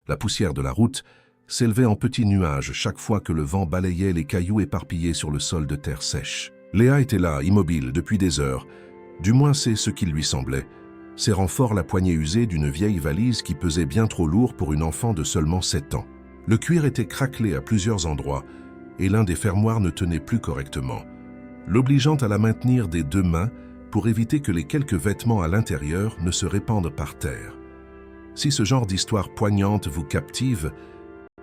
La poussière de la route s'élevait en petits nuages chaque fois que le vent balayait les cailloux éparpillés sur le sol de terre sèche. Léa était là, immobile, depuis des heures. Du moins c'est ce qu'il lui semblait, serrant fort la poignée usée d'une vieille valise qui pesait bien trop lourd pour une enfant de seulement 7 ans. Le cuir était craquelé à plusieurs endroits et l'un des fermoirs ne tenait plus correctement, l'obligeant à la maintenir des 2 mains pour éviter que les quelques vêtements à l'intérieur ne se répandent par terre. Si ce genre d'histoire poignante vous captive,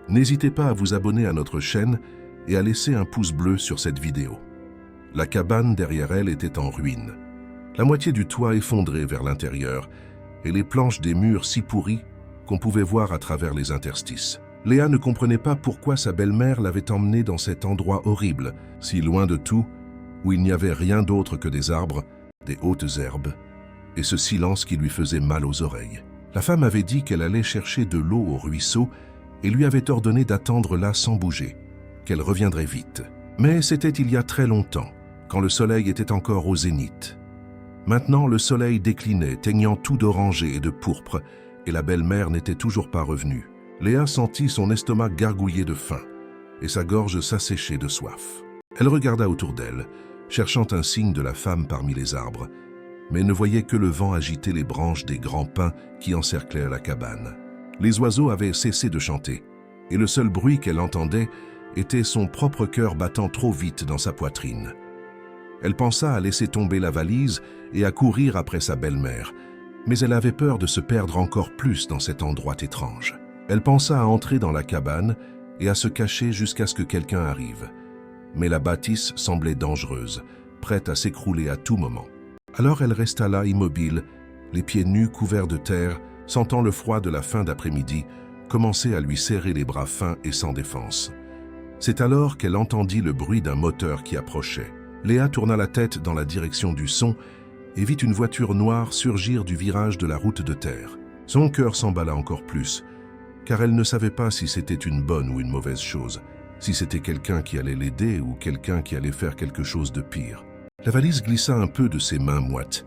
n'hésitez pas à vous abonner à notre chaîne et à laisser un pouce bleu sur cette vidéo. La cabane derrière elle était en ruine. La moitié du toit effondré vers l'intérieur et les planches des murs si pourries qu'on pouvait voir à travers les interstices. Léa ne comprenait pas pourquoi sa belle-mère l'avait emmenée dans cet endroit horrible, si loin de tout, où il n'y avait rien d'autre que des arbres, des hautes herbes, et ce silence qui lui faisait mal aux oreilles. La femme avait dit qu'elle allait chercher de l'eau au ruisseau et lui avait ordonné d'attendre là sans bouger, qu'elle reviendrait vite. Mais c'était il y a très longtemps, quand le soleil était encore au zénith. Maintenant, le soleil déclinait, teignant tout d'orangé et de pourpre, et la belle-mère n'était toujours pas revenue. Léa sentit son estomac gargouiller de faim, et sa gorge s'assécher de soif. Elle regarda autour d'elle, cherchant un signe de la femme parmi les arbres, mais ne voyait que le vent agiter les branches des grands pins qui encerclaient la cabane. Les oiseaux avaient cessé de chanter, et le seul bruit qu'elle entendait était son propre cœur battant trop vite dans sa poitrine. Elle pensa à laisser tomber la valise et à courir après sa belle-mère, mais elle avait peur de se perdre encore plus dans cet endroit étrange. Elle pensa à entrer dans la cabane et à se cacher jusqu'à ce que quelqu'un arrive. Mais la bâtisse semblait dangereuse, prête à s'écrouler à tout moment. Alors elle resta là immobile, les pieds nus couverts de terre, sentant le froid de la fin d'après-midi commencer à lui serrer les bras fins et sans défense. C'est alors qu'elle entendit le bruit d'un moteur qui approchait. Léa tourna la tête dans la direction du son et vit une voiture noire surgir du virage de la route de terre. Son cœur s'emballa encore plus, car elle ne savait pas si c'était une bonne ou une mauvaise chose, si c'était quelqu'un qui allait l'aider ou quelqu'un qui allait faire quelque chose de pire. La valise glissa un peu de ses mains moites,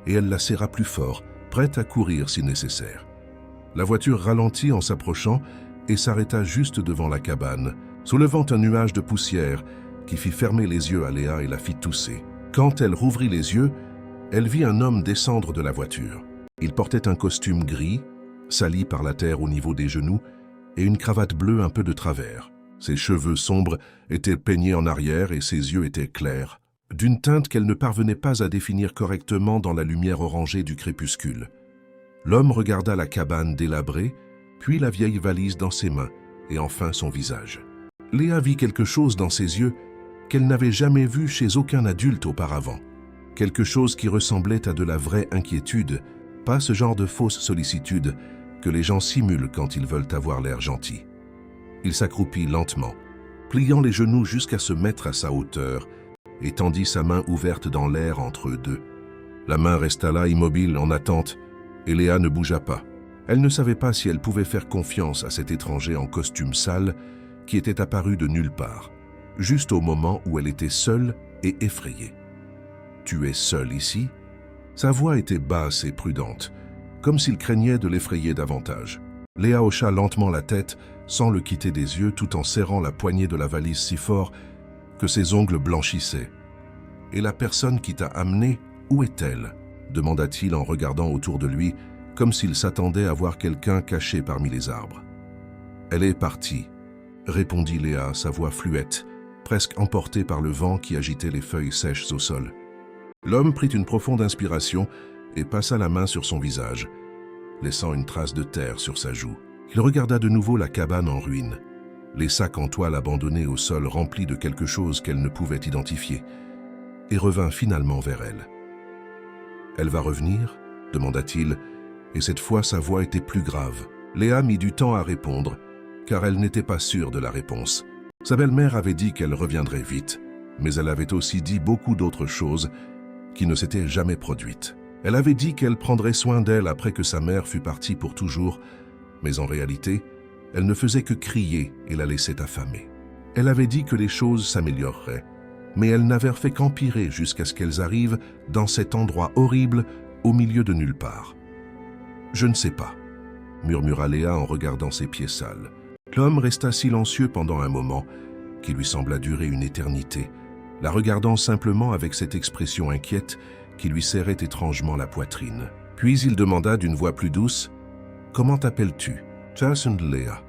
et elle la serra plus fort, prête à courir si nécessaire. La voiture ralentit en s'approchant et s'arrêta juste devant la cabane, soulevant un nuage de poussière qui fit fermer les yeux à Léa et la fit tousser. Quand elle rouvrit les yeux, elle vit un homme descendre de la voiture. Il portait un costume gris, sali par la terre au niveau des genoux, et une cravate bleue un peu de travers. Ses cheveux sombres étaient peignés en arrière et ses yeux étaient clairs, d'une teinte qu'elle ne parvenait pas à définir correctement dans la lumière orangée du crépuscule. L'homme regarda la cabane délabrée, puis la vieille valise dans ses mains, et enfin son visage. Léa vit quelque chose dans ses yeux qu'elle n'avait jamais vu chez aucun adulte auparavant. Quelque chose qui ressemblait à de la vraie inquiétude, pas ce genre de fausse sollicitude que les gens simulent quand ils veulent avoir l'air gentils. Il s'accroupit lentement, pliant les genoux jusqu'à se mettre à sa hauteur, et tendit sa main ouverte dans l'air entre eux deux. La main resta là immobile en attente, et Léa ne bougea pas. Elle ne savait pas si elle pouvait faire confiance à cet étranger en costume sale qui était apparu de nulle part, juste au moment où elle était seule et effrayée. « Tu es seule ici ?» Sa voix était basse et prudente, comme s'il craignait de l'effrayer davantage. Léa hocha lentement la tête, sans le quitter des yeux, tout en serrant la poignée de la valise si fort que ses ongles blanchissaient. « Et la personne qui t'a amenée, où est-elle » demanda-t-il en regardant autour de lui, comme s'il s'attendait à voir quelqu'un caché parmi les arbres. « Elle est partie », répondit Léa, sa voix fluette, presque emportée par le vent qui agitait les feuilles sèches au sol. L'homme prit une profonde inspiration et passa la main sur son visage, laissant une trace de terre sur sa joue. Il regarda de nouveau la cabane en ruine, les sacs en toile abandonnés au sol remplis de quelque chose qu'elle ne pouvait identifier, et revint finalement vers elle. « Elle va revenir ?» demanda-t-il, et cette fois sa voix était plus grave. Léa mit du temps à répondre, car elle n'était pas sûre de la réponse. Sa belle-mère avait dit qu'elle reviendrait vite, mais elle avait aussi dit beaucoup d'autres choses qui ne s'étaient jamais produites. Elle avait dit qu'elle prendrait soin d'elle après que sa mère fût partie pour toujours, mais en réalité, elle ne faisait que crier et la laissait affamée. Elle avait dit que les choses s'amélioreraient, mais elles n'avaient fait qu'empirer jusqu'à ce qu'elles arrivent dans cet endroit horrible au milieu de nulle part. « Je ne sais pas. murmura Léa en regardant ses pieds sales. L'homme resta silencieux pendant un moment, qui lui sembla durer une éternité, la regardant simplement avec cette expression inquiète qui lui serrait étrangement la poitrine. Puis il demanda d'une voix plus douce, « Comment t'appelles-tu »« Jason Léa »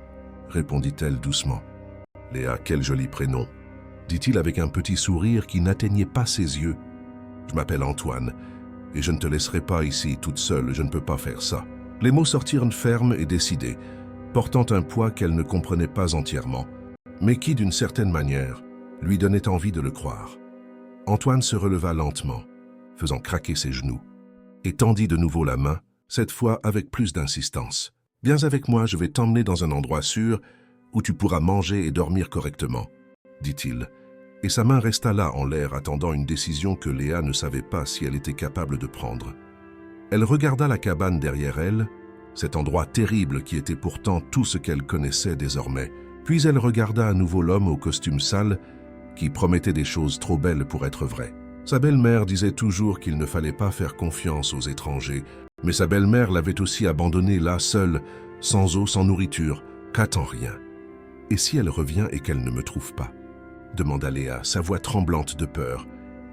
répondit-elle doucement. « Léa, quel joli prénom » dit-il avec un petit sourire qui n'atteignait pas ses yeux. « Je m'appelle Antoine, et je ne te laisserai pas ici toute seule, je ne peux pas faire ça. » Les mots sortirent fermes et décidés, portant un poids qu'elle ne comprenait pas entièrement, mais qui, d'une certaine manière, lui donnait envie de le croire. Antoine se releva lentement, faisant craquer ses genoux, et tendit de nouveau la main, cette fois avec plus d'insistance. « Viens avec moi, je vais t'emmener dans un endroit sûr où tu pourras manger et dormir correctement, » dit-il, et sa main resta là en l'air attendant une décision que Léa ne savait pas si elle était capable de prendre. Elle regarda la cabane derrière elle, cet endroit terrible qui était pourtant tout ce qu'elle connaissait désormais, puis elle regarda à nouveau l'homme au costume sale qui promettait des choses trop belles pour être vraies. Sa belle-mère disait toujours qu'il ne fallait pas faire confiance aux étrangers, mais sa belle-mère l'avait aussi abandonnée là, seule, sans eau, sans nourriture, qu'attend rien. « Et si elle revient et qu'elle ne me trouve pas ?» demanda Léa, sa voix tremblante de peur.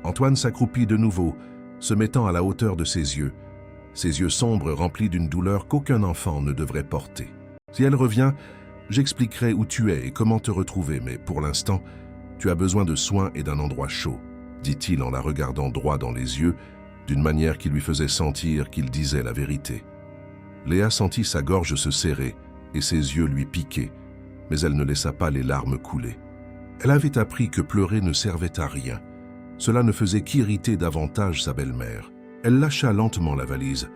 Antoine s'accroupit de nouveau, se mettant à la hauteur de ses yeux sombres remplis d'une douleur qu'aucun enfant ne devrait porter. « Si elle revient, j'expliquerai où tu es et comment te retrouver, mais pour l'instant, tu as besoin de soins et d'un endroit chaud, » dit-il en la regardant droit dans les yeux, d'une manière qui lui faisait sentir qu'il disait la vérité. Léa sentit sa gorge se serrer et ses yeux lui piquer, mais elle ne laissa pas les larmes couler. Elle avait appris que pleurer ne servait à rien. Cela ne faisait qu'irriter davantage sa belle-mère. Elle lâcha lentement la valise,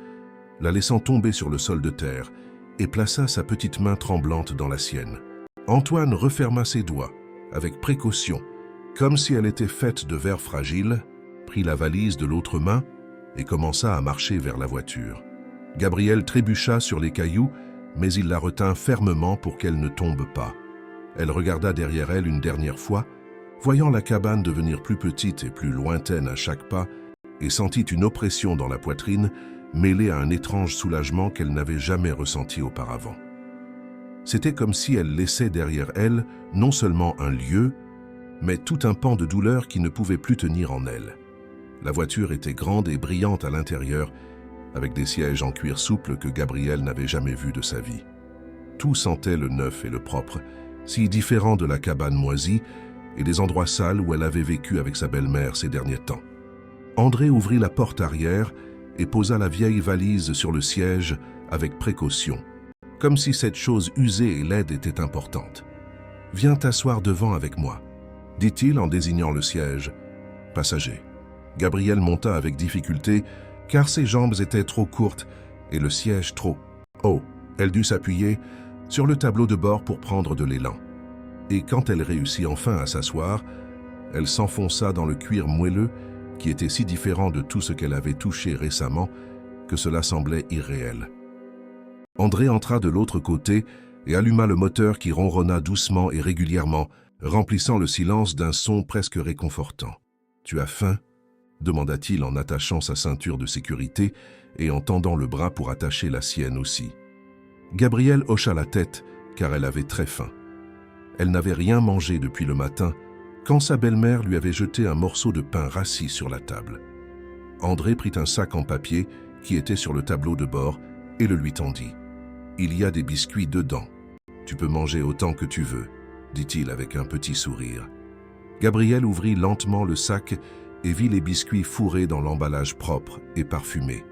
la laissant tomber sur le sol de terre, et plaça sa petite main tremblante dans la sienne. Antoine referma ses doigts, avec précaution, comme si elle était faite de verre fragile, prit la valise de l'autre main et commença à marcher vers la voiture. Gabrielle trébucha sur les cailloux, mais il la retint fermement pour qu'elle ne tombe pas. Elle regarda derrière elle une dernière fois, voyant la cabane devenir plus petite et plus lointaine à chaque pas, et sentit une oppression dans la poitrine, mêlée à un étrange soulagement qu'elle n'avait jamais ressenti auparavant. C'était comme si elle laissait derrière elle non seulement un lieu, mais tout un pan de douleur qui ne pouvait plus tenir en elle. La voiture était grande et brillante à l'intérieur, avec des sièges en cuir souple que Gabrielle n'avait jamais vus de sa vie. Tout sentait le neuf et le propre, si différent de la cabane moisie et des endroits sales où elle avait vécu avec sa belle-mère ces derniers temps. André ouvrit la porte arrière et posa la vieille valise sur le siège avec précaution, comme si cette chose usée et laide était importante. « Viens t'asseoir devant avec moi », dit-il en désignant le siège. « Passager ». Gabrielle monta avec difficulté, car ses jambes étaient trop courtes et le siège trop haut. Elle dut s'appuyer sur le tableau de bord pour prendre de l'élan. Et quand elle réussit enfin à s'asseoir, elle s'enfonça dans le cuir moelleux qui était si différent de tout ce qu'elle avait touché récemment que cela semblait irréel. André entra de l'autre côté et alluma le moteur qui ronronna doucement et régulièrement, remplissant le silence d'un son presque réconfortant. « Tu as faim ?» demanda-t-il en attachant sa ceinture de sécurité et en tendant le bras pour attacher la sienne aussi. Gabrielle hocha la tête, car elle avait très faim. Elle n'avait rien mangé depuis le matin, quand sa belle-mère lui avait jeté un morceau de pain rassis sur la table. André prit un sac en papier qui était sur le tableau de bord et le lui tendit. « Il y a des biscuits dedans. Tu peux manger autant que tu veux, » dit-il avec un petit sourire. Gabrielle ouvrit lentement le sac et vit les biscuits fourrés dans l'emballage propre et parfumé.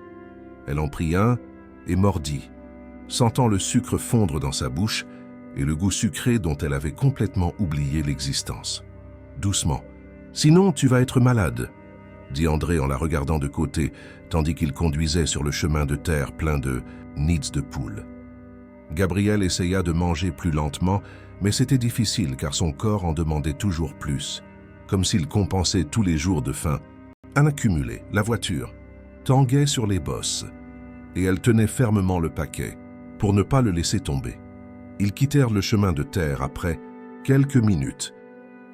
Elle en prit un et mordit, sentant le sucre fondre dans sa bouche et le goût sucré dont elle avait complètement oublié l'existence. Doucement. « Sinon, tu vas être malade », dit André en la regardant de côté, tandis qu'il conduisait sur le chemin de terre plein de nids de poules. Gabrielle essaya de manger plus lentement, mais c'était difficile car son corps en demandait toujours plus, comme s'il compensait tous les jours de faim. Un accumulé, la voiture, tanguait sur les bosses, et elle tenait fermement le paquet, pour ne pas le laisser tomber. Ils quittèrent le chemin de terre après quelques minutes,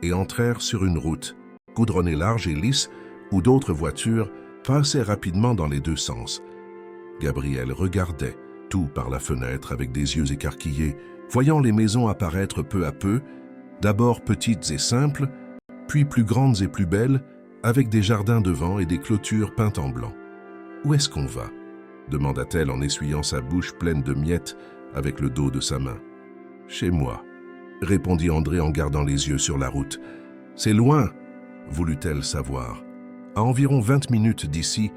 et entrèrent sur une route, goudronnée large et lisse, où d'autres voitures passaient rapidement dans les deux sens. Gabrielle regardait, tout par la fenêtre avec des yeux écarquillés, voyant les maisons apparaître peu à peu, d'abord petites et simples, puis plus grandes et plus belles, avec des jardins devant et des clôtures peintes en blanc. « Où est-ce qu'on va » demanda-t-elle en essuyant sa bouche pleine de miettes avec le dos de sa main. « Chez moi », répondit André en gardant les yeux sur la route. « C'est loin » voulut-elle savoir. « À environ 20 minutes d'ici,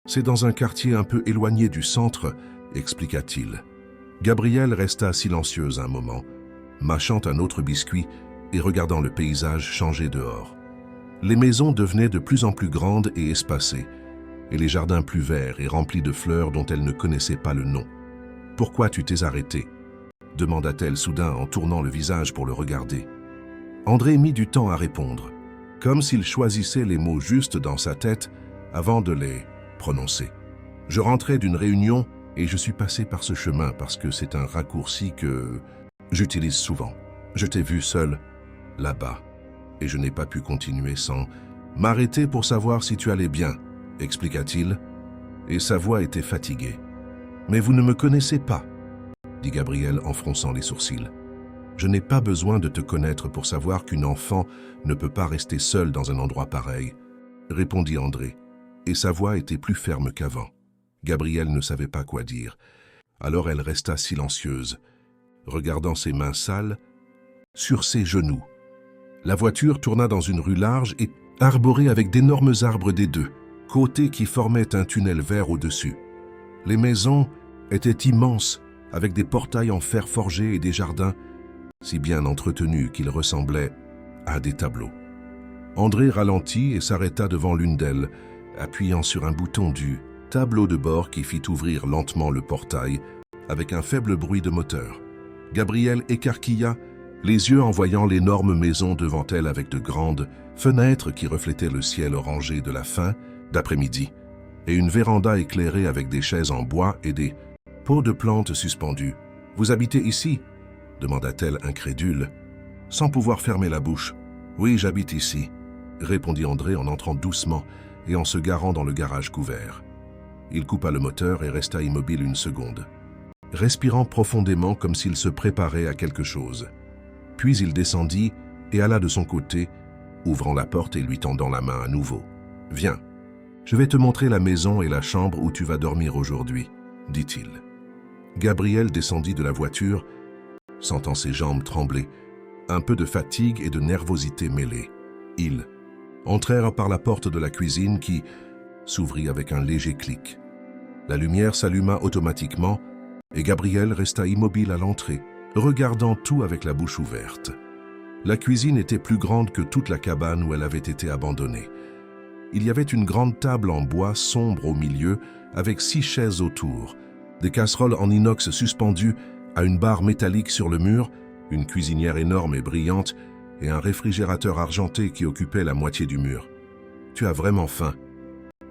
c'est dans un quartier un peu éloigné du centre, » expliqua-t-il. Gabrielle resta silencieuse un moment, mâchant un autre biscuit et regardant le paysage changer dehors. Les maisons devenaient de plus en plus grandes et espacées, et les jardins plus verts et remplis de fleurs dont elle ne connaissait pas le nom. « Pourquoi tu t'es arrêté » demanda-t-elle soudain en tournant le visage pour le regarder. André mit du temps à répondre, comme s'il choisissait les mots justes dans sa tête avant de les prononcer. « Je rentrais d'une réunion et je suis passé par ce chemin parce que c'est un raccourci que j'utilise souvent. Je t'ai vu seul là-bas et je n'ai pas pu continuer sans m'arrêter pour savoir si tu allais bien, expliqua-t-il, et sa voix était fatiguée. « Mais vous ne me connaissez pas, » dit Gabrielle en fronçant les sourcils. « Je n'ai pas besoin de te connaître pour savoir qu'une enfant ne peut pas rester seule dans un endroit pareil, » répondit André, et sa voix était plus ferme qu'avant. Gabrielle ne savait pas quoi dire. Alors elle resta silencieuse, regardant ses mains sales sur ses genoux. La voiture tourna dans une rue large et arborée avec d'énormes arbres des deux côtés qui formaient un tunnel vert au-dessus. Les maisons étaient immenses, avec des portails en fer forgé et des jardins si bien entretenus qu'ils ressemblaient à des tableaux. André ralentit et s'arrêta devant l'une d'elles, appuyant sur un bouton du tableau de bord qui fit ouvrir lentement le portail avec un faible bruit de moteur. Gabrielle écarquilla les yeux en voyant l'énorme maison devant elle avec de grandes fenêtres qui reflétaient le ciel orangé de la fin d'après-midi et une véranda éclairée avec des chaises en bois et des pots de plantes suspendus. « Vous habitez ici » demanda-t-elle incrédule, sans pouvoir fermer la bouche. « Oui, j'habite ici » répondit André en entrant doucement et en se garant dans le garage couvert. Il coupa le moteur et resta immobile une seconde, respirant profondément comme s'il se préparait à quelque chose. Puis il descendit et alla de son côté, ouvrant la porte et lui tendant la main à nouveau. « Viens, je vais te montrer la maison et la chambre où tu vas dormir aujourd'hui, » dit-il. Gabrielle descendit de la voiture, sentant ses jambes trembler, un peu de fatigue et de nervosité mêlées. Ils entrèrent par la porte de la cuisine qui s'ouvrit avec un léger clic. La lumière s'alluma automatiquement et Gabrielle resta immobile à l'entrée, regardant tout avec la bouche ouverte. La cuisine était plus grande que toute la cabane où elle avait été abandonnée. Il y avait une grande table en bois sombre au milieu, avec 6 chaises autour, des casseroles en inox suspendues à une barre métallique sur le mur, une cuisinière énorme et brillante et un réfrigérateur argenté qui occupait la moitié du mur. « Tu as vraiment faim ?»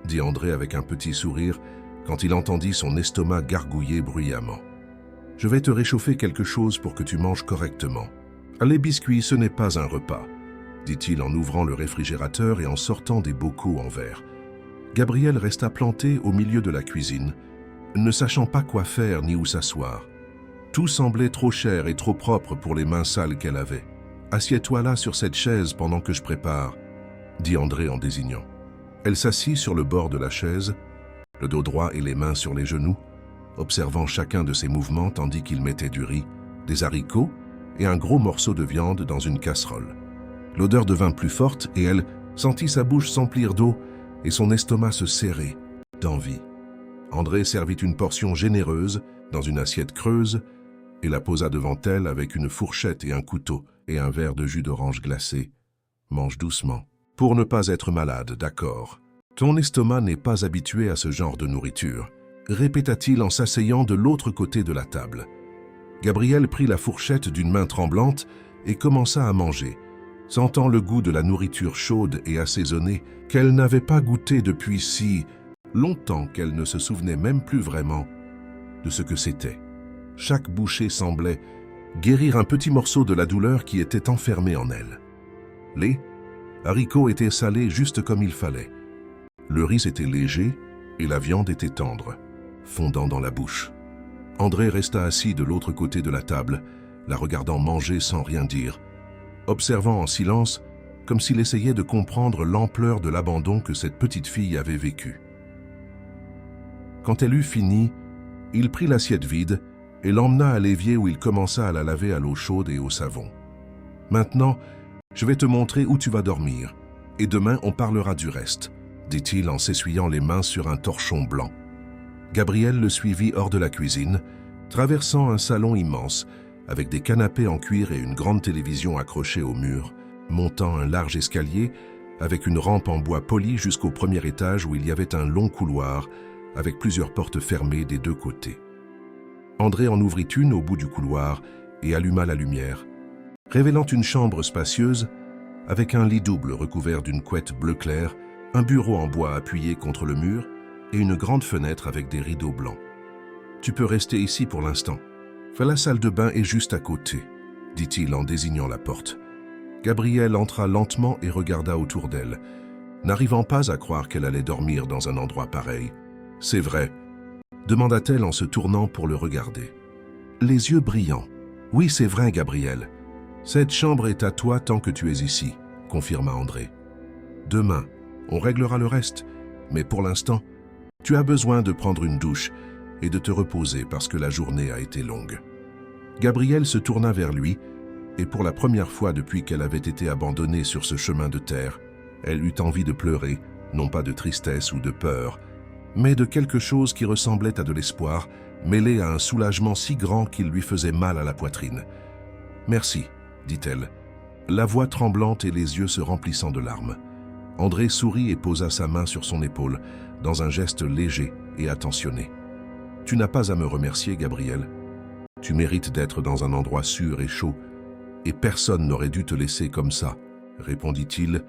dit André avec un petit sourire quand il entendit son estomac gargouiller bruyamment. « Je vais te réchauffer quelque chose pour que tu manges correctement. Les biscuits, ce n'est pas un repas, » dit-il en ouvrant le réfrigérateur et en sortant des bocaux en verre. Gabrielle resta plantée au milieu de la cuisine, ne sachant pas quoi faire ni où s'asseoir. Tout semblait trop cher et trop propre pour les mains sales qu'elle avait. « Assieds-toi là sur cette chaise pendant que je prépare, » dit André en désignant. Elle s'assit sur le bord de la chaise, le dos droit et les mains sur les genoux, observant chacun de ses mouvements tandis qu'il mettait du riz, des haricots et un gros morceau de viande dans une casserole. L'odeur devint plus forte et elle sentit sa bouche s'emplir d'eau et son estomac se serrer d'envie. André servit une portion généreuse dans une assiette creuse et la posa devant elle avec une fourchette et un couteau et un verre de jus d'orange glacé. « Mange doucement. Pour ne pas être malade, d'accord. Ton estomac n'est pas habitué à ce genre de nourriture, » répéta-t-il en s'asseyant de l'autre côté de la table. Gabrielle prit la fourchette d'une main tremblante et commença à manger, sentant le goût de la nourriture chaude et assaisonnée qu'elle n'avait pas goûté depuis si longtemps qu'elle ne se souvenait même plus vraiment de ce que c'était. Chaque bouchée semblait guérir un petit morceau de la douleur qui était enfermée en elle. Les haricots étaient salés juste comme il fallait. Le riz était léger et la viande était tendre, fondant dans la bouche. André resta assis de l'autre côté de la table, la regardant manger sans rien dire, observant en silence, comme s'il essayait de comprendre l'ampleur de l'abandon que cette petite fille avait vécu. Quand elle eut fini, il prit l'assiette vide et l'emmena à l'évier où il commença à la laver à l'eau chaude et au savon. « Maintenant, je vais te montrer où tu vas dormir, et demain on parlera du reste, » dit-il en s'essuyant les mains sur un torchon blanc. Gabriel le suivit hors de la cuisine, traversant un salon immense, avec des canapés en cuir et une grande télévision accrochée au mur, montant un large escalier avec une rampe en bois poli jusqu'au premier étage où il y avait un long couloir avec plusieurs portes fermées des deux côtés. André en ouvrit une au bout du couloir et alluma la lumière, révélant une chambre spacieuse avec un lit double recouvert d'une couette bleu clair, un bureau en bois appuyé contre le mur et une grande fenêtre avec des rideaux blancs. « Tu peux rester ici pour l'instant. La salle de bain est juste à côté, » dit-il en désignant la porte. Gabrielle entra lentement et regarda autour d'elle, n'arrivant pas à croire qu'elle allait dormir dans un endroit pareil. « C'est vrai ?» demanda-t-elle en se tournant pour le regarder. Les yeux brillants. « Oui, c'est vrai, Gabrielle. Cette chambre est à toi tant que tu es ici, » confirma André. « Demain, on réglera le reste, mais pour l'instant, tu as besoin de prendre une douche et de te reposer parce que la journée a été longue. » Gabrielle se tourna vers lui et pour la première fois depuis qu'elle avait été abandonnée sur ce chemin de terre, elle eut envie de pleurer, non pas de tristesse ou de peur, mais de quelque chose qui ressemblait à de l'espoir, mêlé à un soulagement si grand qu'il lui faisait mal à la poitrine. « Merci, » dit-elle, la voix tremblante et les yeux se remplissant de larmes. André sourit et posa sa main sur son épaule, dans un geste léger et attentionné. « Tu n'as pas à me remercier, Gabrielle. Tu mérites d'être dans un endroit sûr et chaud, et personne n'aurait dû te laisser comme ça, » répondit-il,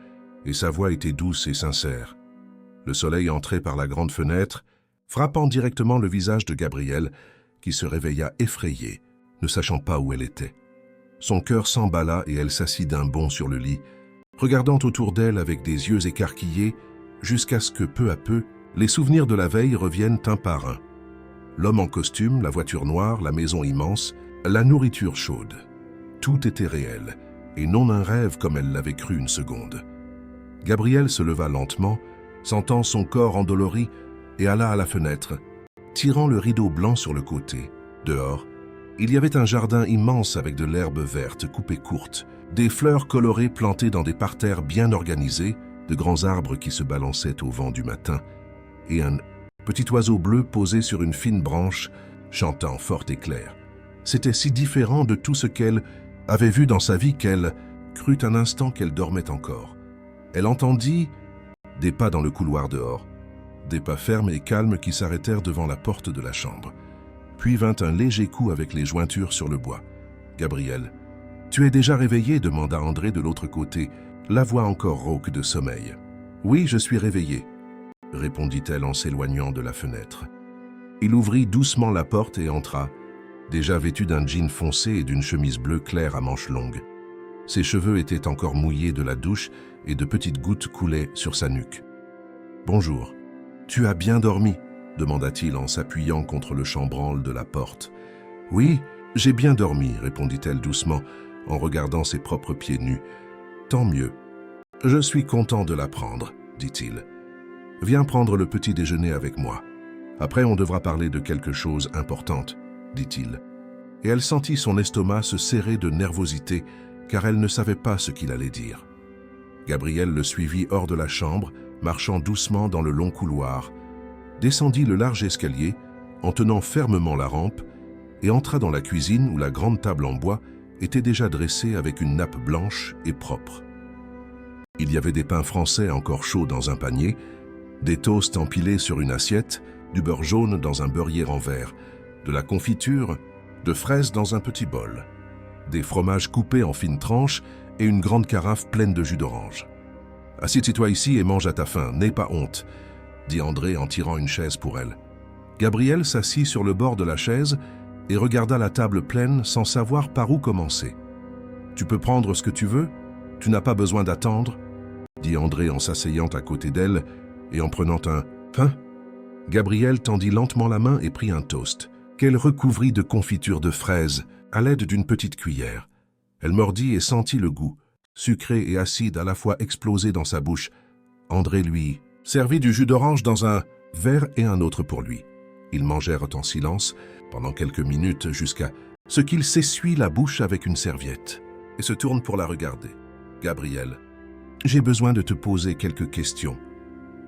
et sa voix était douce et sincère. Le soleil entrait par la grande fenêtre, frappant directement le visage de Gabrielle, qui se réveilla effrayée, ne sachant pas où elle était. Son cœur s'emballa et elle s'assit d'un bond sur le lit, regardant autour d'elle avec des yeux écarquillés, jusqu'à ce que, peu à peu, les souvenirs de la veille reviennent un par un. L'homme en costume, la voiture noire, la maison immense, la nourriture chaude. Tout était réel, et non un rêve comme elle l'avait cru une seconde. Gabrielle se leva lentement, sentant son corps endolori, et alla à la fenêtre, tirant le rideau blanc sur le côté. Dehors, il y avait un jardin immense avec de l'herbe verte coupée courte, des fleurs colorées plantées dans des parterres bien organisés, de grands arbres qui se balançaient au vent du matin, et un petit oiseau bleu posé sur une fine branche, chantant fort et clair. C'était si différent de tout ce qu'elle avait vu dans sa vie qu'elle crut un instant qu'elle dormait encore. Elle entendit des pas dans le couloir dehors, des pas fermes et calmes qui s'arrêtèrent devant la porte de la chambre. Puis vint un léger coup avec les jointures sur le bois. « Gabrielle, tu es déjà réveillée ?» demanda André de l'autre côté, la voix encore rauque de sommeil. « Oui, je suis réveillée », répondit-elle en s'éloignant de la fenêtre. Il ouvrit doucement la porte et entra, déjà vêtu d'un jean foncé et d'une chemise bleue claire à manches longues. Ses cheveux étaient encore mouillés de la douche et de petites gouttes coulaient sur sa nuque. « Bonjour. Tu as bien dormi ?» demanda-t-il en s'appuyant contre le chambranle de la porte. « Oui, j'ai bien dormi » répondit-elle doucement en regardant ses propres pieds nus. « Tant mieux. Je suis content de l'apprendre, » dit-il. « Viens prendre le petit déjeuner avec moi. Après, on devra parler de quelque chose d'importante, » dit-il. Et elle sentit son estomac se serrer de nervosité, car elle ne savait pas ce qu'il allait dire. Gabrielle le suivit hors de la chambre, marchant doucement dans le long couloir, descendit le large escalier en tenant fermement la rampe et entra dans la cuisine où la grande table en bois était déjà dressée avec une nappe blanche et propre. Il y avait des pains français encore chauds dans un panier, des toasts empilés sur une assiette, du beurre jaune dans un beurrier en verre, de la confiture, de fraises dans un petit bol, des fromages coupés en fines tranches et une grande carafe pleine de jus d'orange. « Assieds-toi ici et mange à ta faim, n'aie pas honte », dit André en tirant une chaise pour elle. Gabrielle s'assit sur le bord de la chaise et regarda la table pleine sans savoir par où commencer. « Tu peux prendre ce que tu veux, tu n'as pas besoin d'attendre », dit André en s'asseyant à côté d'elle et en prenant un pain. Gabrielle tendit lentement la main et prit un toast. « qu'elle recouvrit de confiture de fraises à l'aide d'une petite cuillère. Elle mordit et sentit le goût, sucré et acide à la fois exploser dans sa bouche. André lui servit du jus d'orange dans un verre et un autre pour lui. Ils mangèrent en silence pendant quelques minutes jusqu'à ce qu'il s'essuie la bouche avec une serviette et se tourne pour la regarder. « Gabrielle, j'ai besoin de te poser quelques questions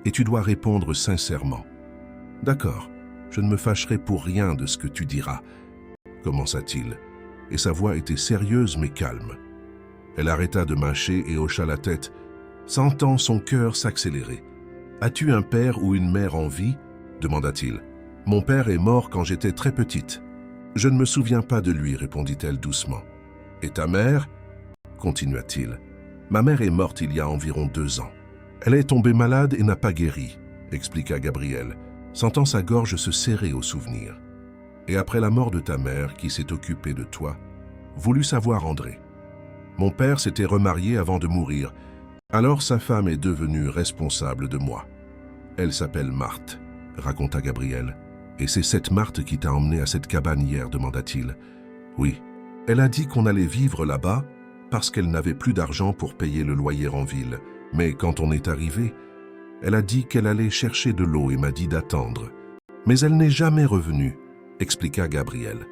et tu dois répondre sincèrement. »« D'accord, je ne me fâcherai pour rien de ce que tu diras, » commença-t-il, et sa voix était sérieuse mais calme. Elle arrêta de mâcher et hocha la tête, sentant son cœur s'accélérer. « As-tu un père ou une mère en vie ?» demanda-t-il. « Mon père est mort quand j'étais très petite. »« Je ne me souviens pas de lui, » répondit-elle doucement. « Et ta mère ?» continua-t-il. « Ma mère est morte il y a environ 2 ans. Elle est tombée malade et n'a pas guéri, » expliqua Gabrielle, sentant sa gorge se serrer au souvenir. « Et après la mort de ta mère, qui s'est occupée de toi, voulut savoir André. Mon père s'était remarié avant de mourir, alors sa femme est devenue responsable de moi. Elle s'appelle Marthe, » raconta Gabrielle. « Et c'est cette Marthe qui t'a emmené à cette cabane hier, demanda-t-il. « Oui. Elle a dit qu'on allait vivre là-bas parce qu'elle n'avait plus d'argent pour payer le loyer en ville. Mais quand on est arrivé, elle a dit qu'elle allait chercher de l'eau et m'a dit d'attendre. Mais elle n'est jamais revenue, » expliqua Gabrielle.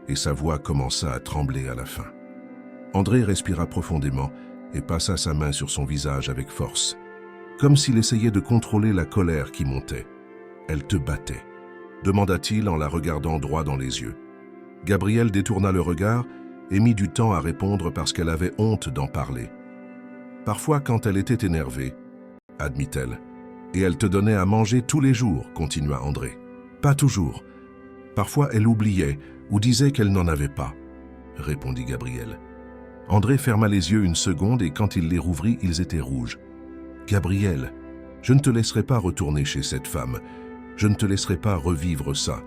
Et sa voix commença à trembler à la fin. André respira profondément et passa sa main sur son visage avec force, comme s'il essayait de contrôler la colère qui montait. « Elle te battait ?» demanda-t-il en la regardant droit dans les yeux. Gabrielle détourna le regard et mit du temps à répondre parce qu'elle avait honte d'en parler. « Parfois quand elle était énervée, » admit-elle. « Et elle te donnait à manger tous les jours, » continua André. « Pas toujours. Parfois elle oubliait ou disait qu'elle n'en avait pas, » répondit Gabrielle. André ferma les yeux une seconde et quand il les rouvrit, ils étaient rouges. « Gabrielle, je ne te laisserai pas retourner chez cette femme. Je ne te laisserai pas revivre ça, »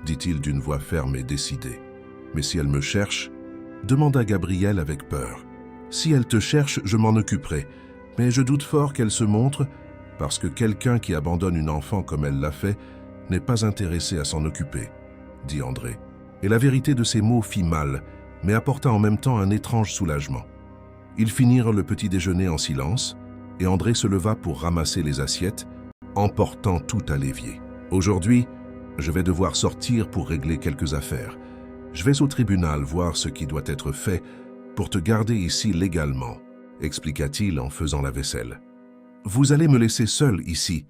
dit-il d'une voix ferme et décidée. « Mais si elle me cherche ?» demanda Gabrielle avec peur. « Si elle te cherche, je m'en occuperai, mais je doute fort qu'elle se montre, parce que quelqu'un qui abandonne une enfant comme elle l'a fait n'est pas intéressé à s'en occuper, » dit André. Et la vérité de ces mots fit mal, mais apporta en même temps un étrange soulagement. Ils finirent le petit déjeuner en silence, et André se leva pour ramasser les assiettes, emportant tout à l'évier. « Aujourd'hui, je vais devoir sortir pour régler quelques affaires. Je vais au tribunal voir ce qui doit être fait pour te garder ici légalement, » expliqua-t-il en faisant la vaisselle. « Vous allez me laisser seule ici ?»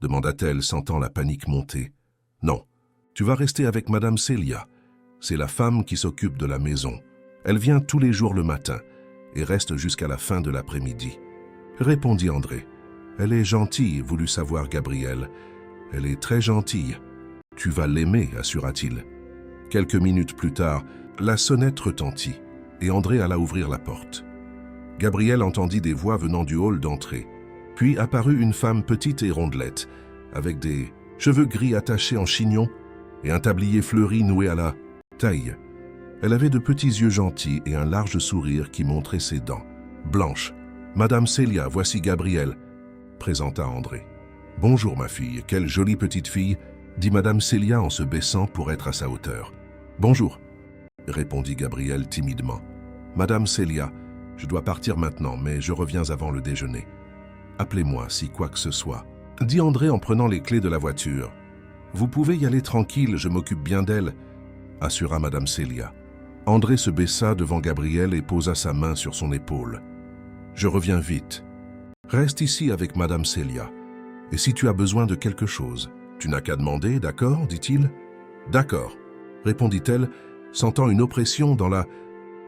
demanda-t-elle, sentant la panique monter. « Non, tu vas rester avec Madame Célia. C'est la femme qui s'occupe de la maison. Elle vient tous les jours le matin et reste jusqu'à la fin de l'après-midi. » répondit André. « Elle est gentille, » voulut savoir Gabrielle. « Elle est très gentille. Tu vas l'aimer, » assura-t-il. Quelques minutes plus tard, la sonnette retentit et André alla ouvrir la porte. Gabrielle entendit des voix venant du hall d'entrée. Puis apparut une femme petite et rondelette, avec des cheveux gris attachés en chignon et un tablier fleuri noué à la taille. Elle avait de petits yeux gentils et un large sourire qui montrait ses dents. Blanche. « Madame Célia, voici Gabrielle, » présenta André. « Bonjour ma fille, quelle jolie petite fille, » dit Madame Célia en se baissant pour être à sa hauteur. « Bonjour, » répondit Gabrielle timidement. « Madame Célia, je dois partir maintenant, mais je reviens avant le déjeuner. Appelez-moi si quoi que ce soit, » dit André en prenant les clés de la voiture. « Vous pouvez y aller tranquille, je m'occupe bien d'elle, » assura Madame Célia. André se baissa devant Gabrielle et posa sa main sur son épaule. « Je reviens vite. Reste ici avec Madame Célia. Et si tu as besoin de quelque chose, tu n'as qu'à demander, d'accord ?» dit-il. « D'accord, » répondit-elle, sentant une oppression dans la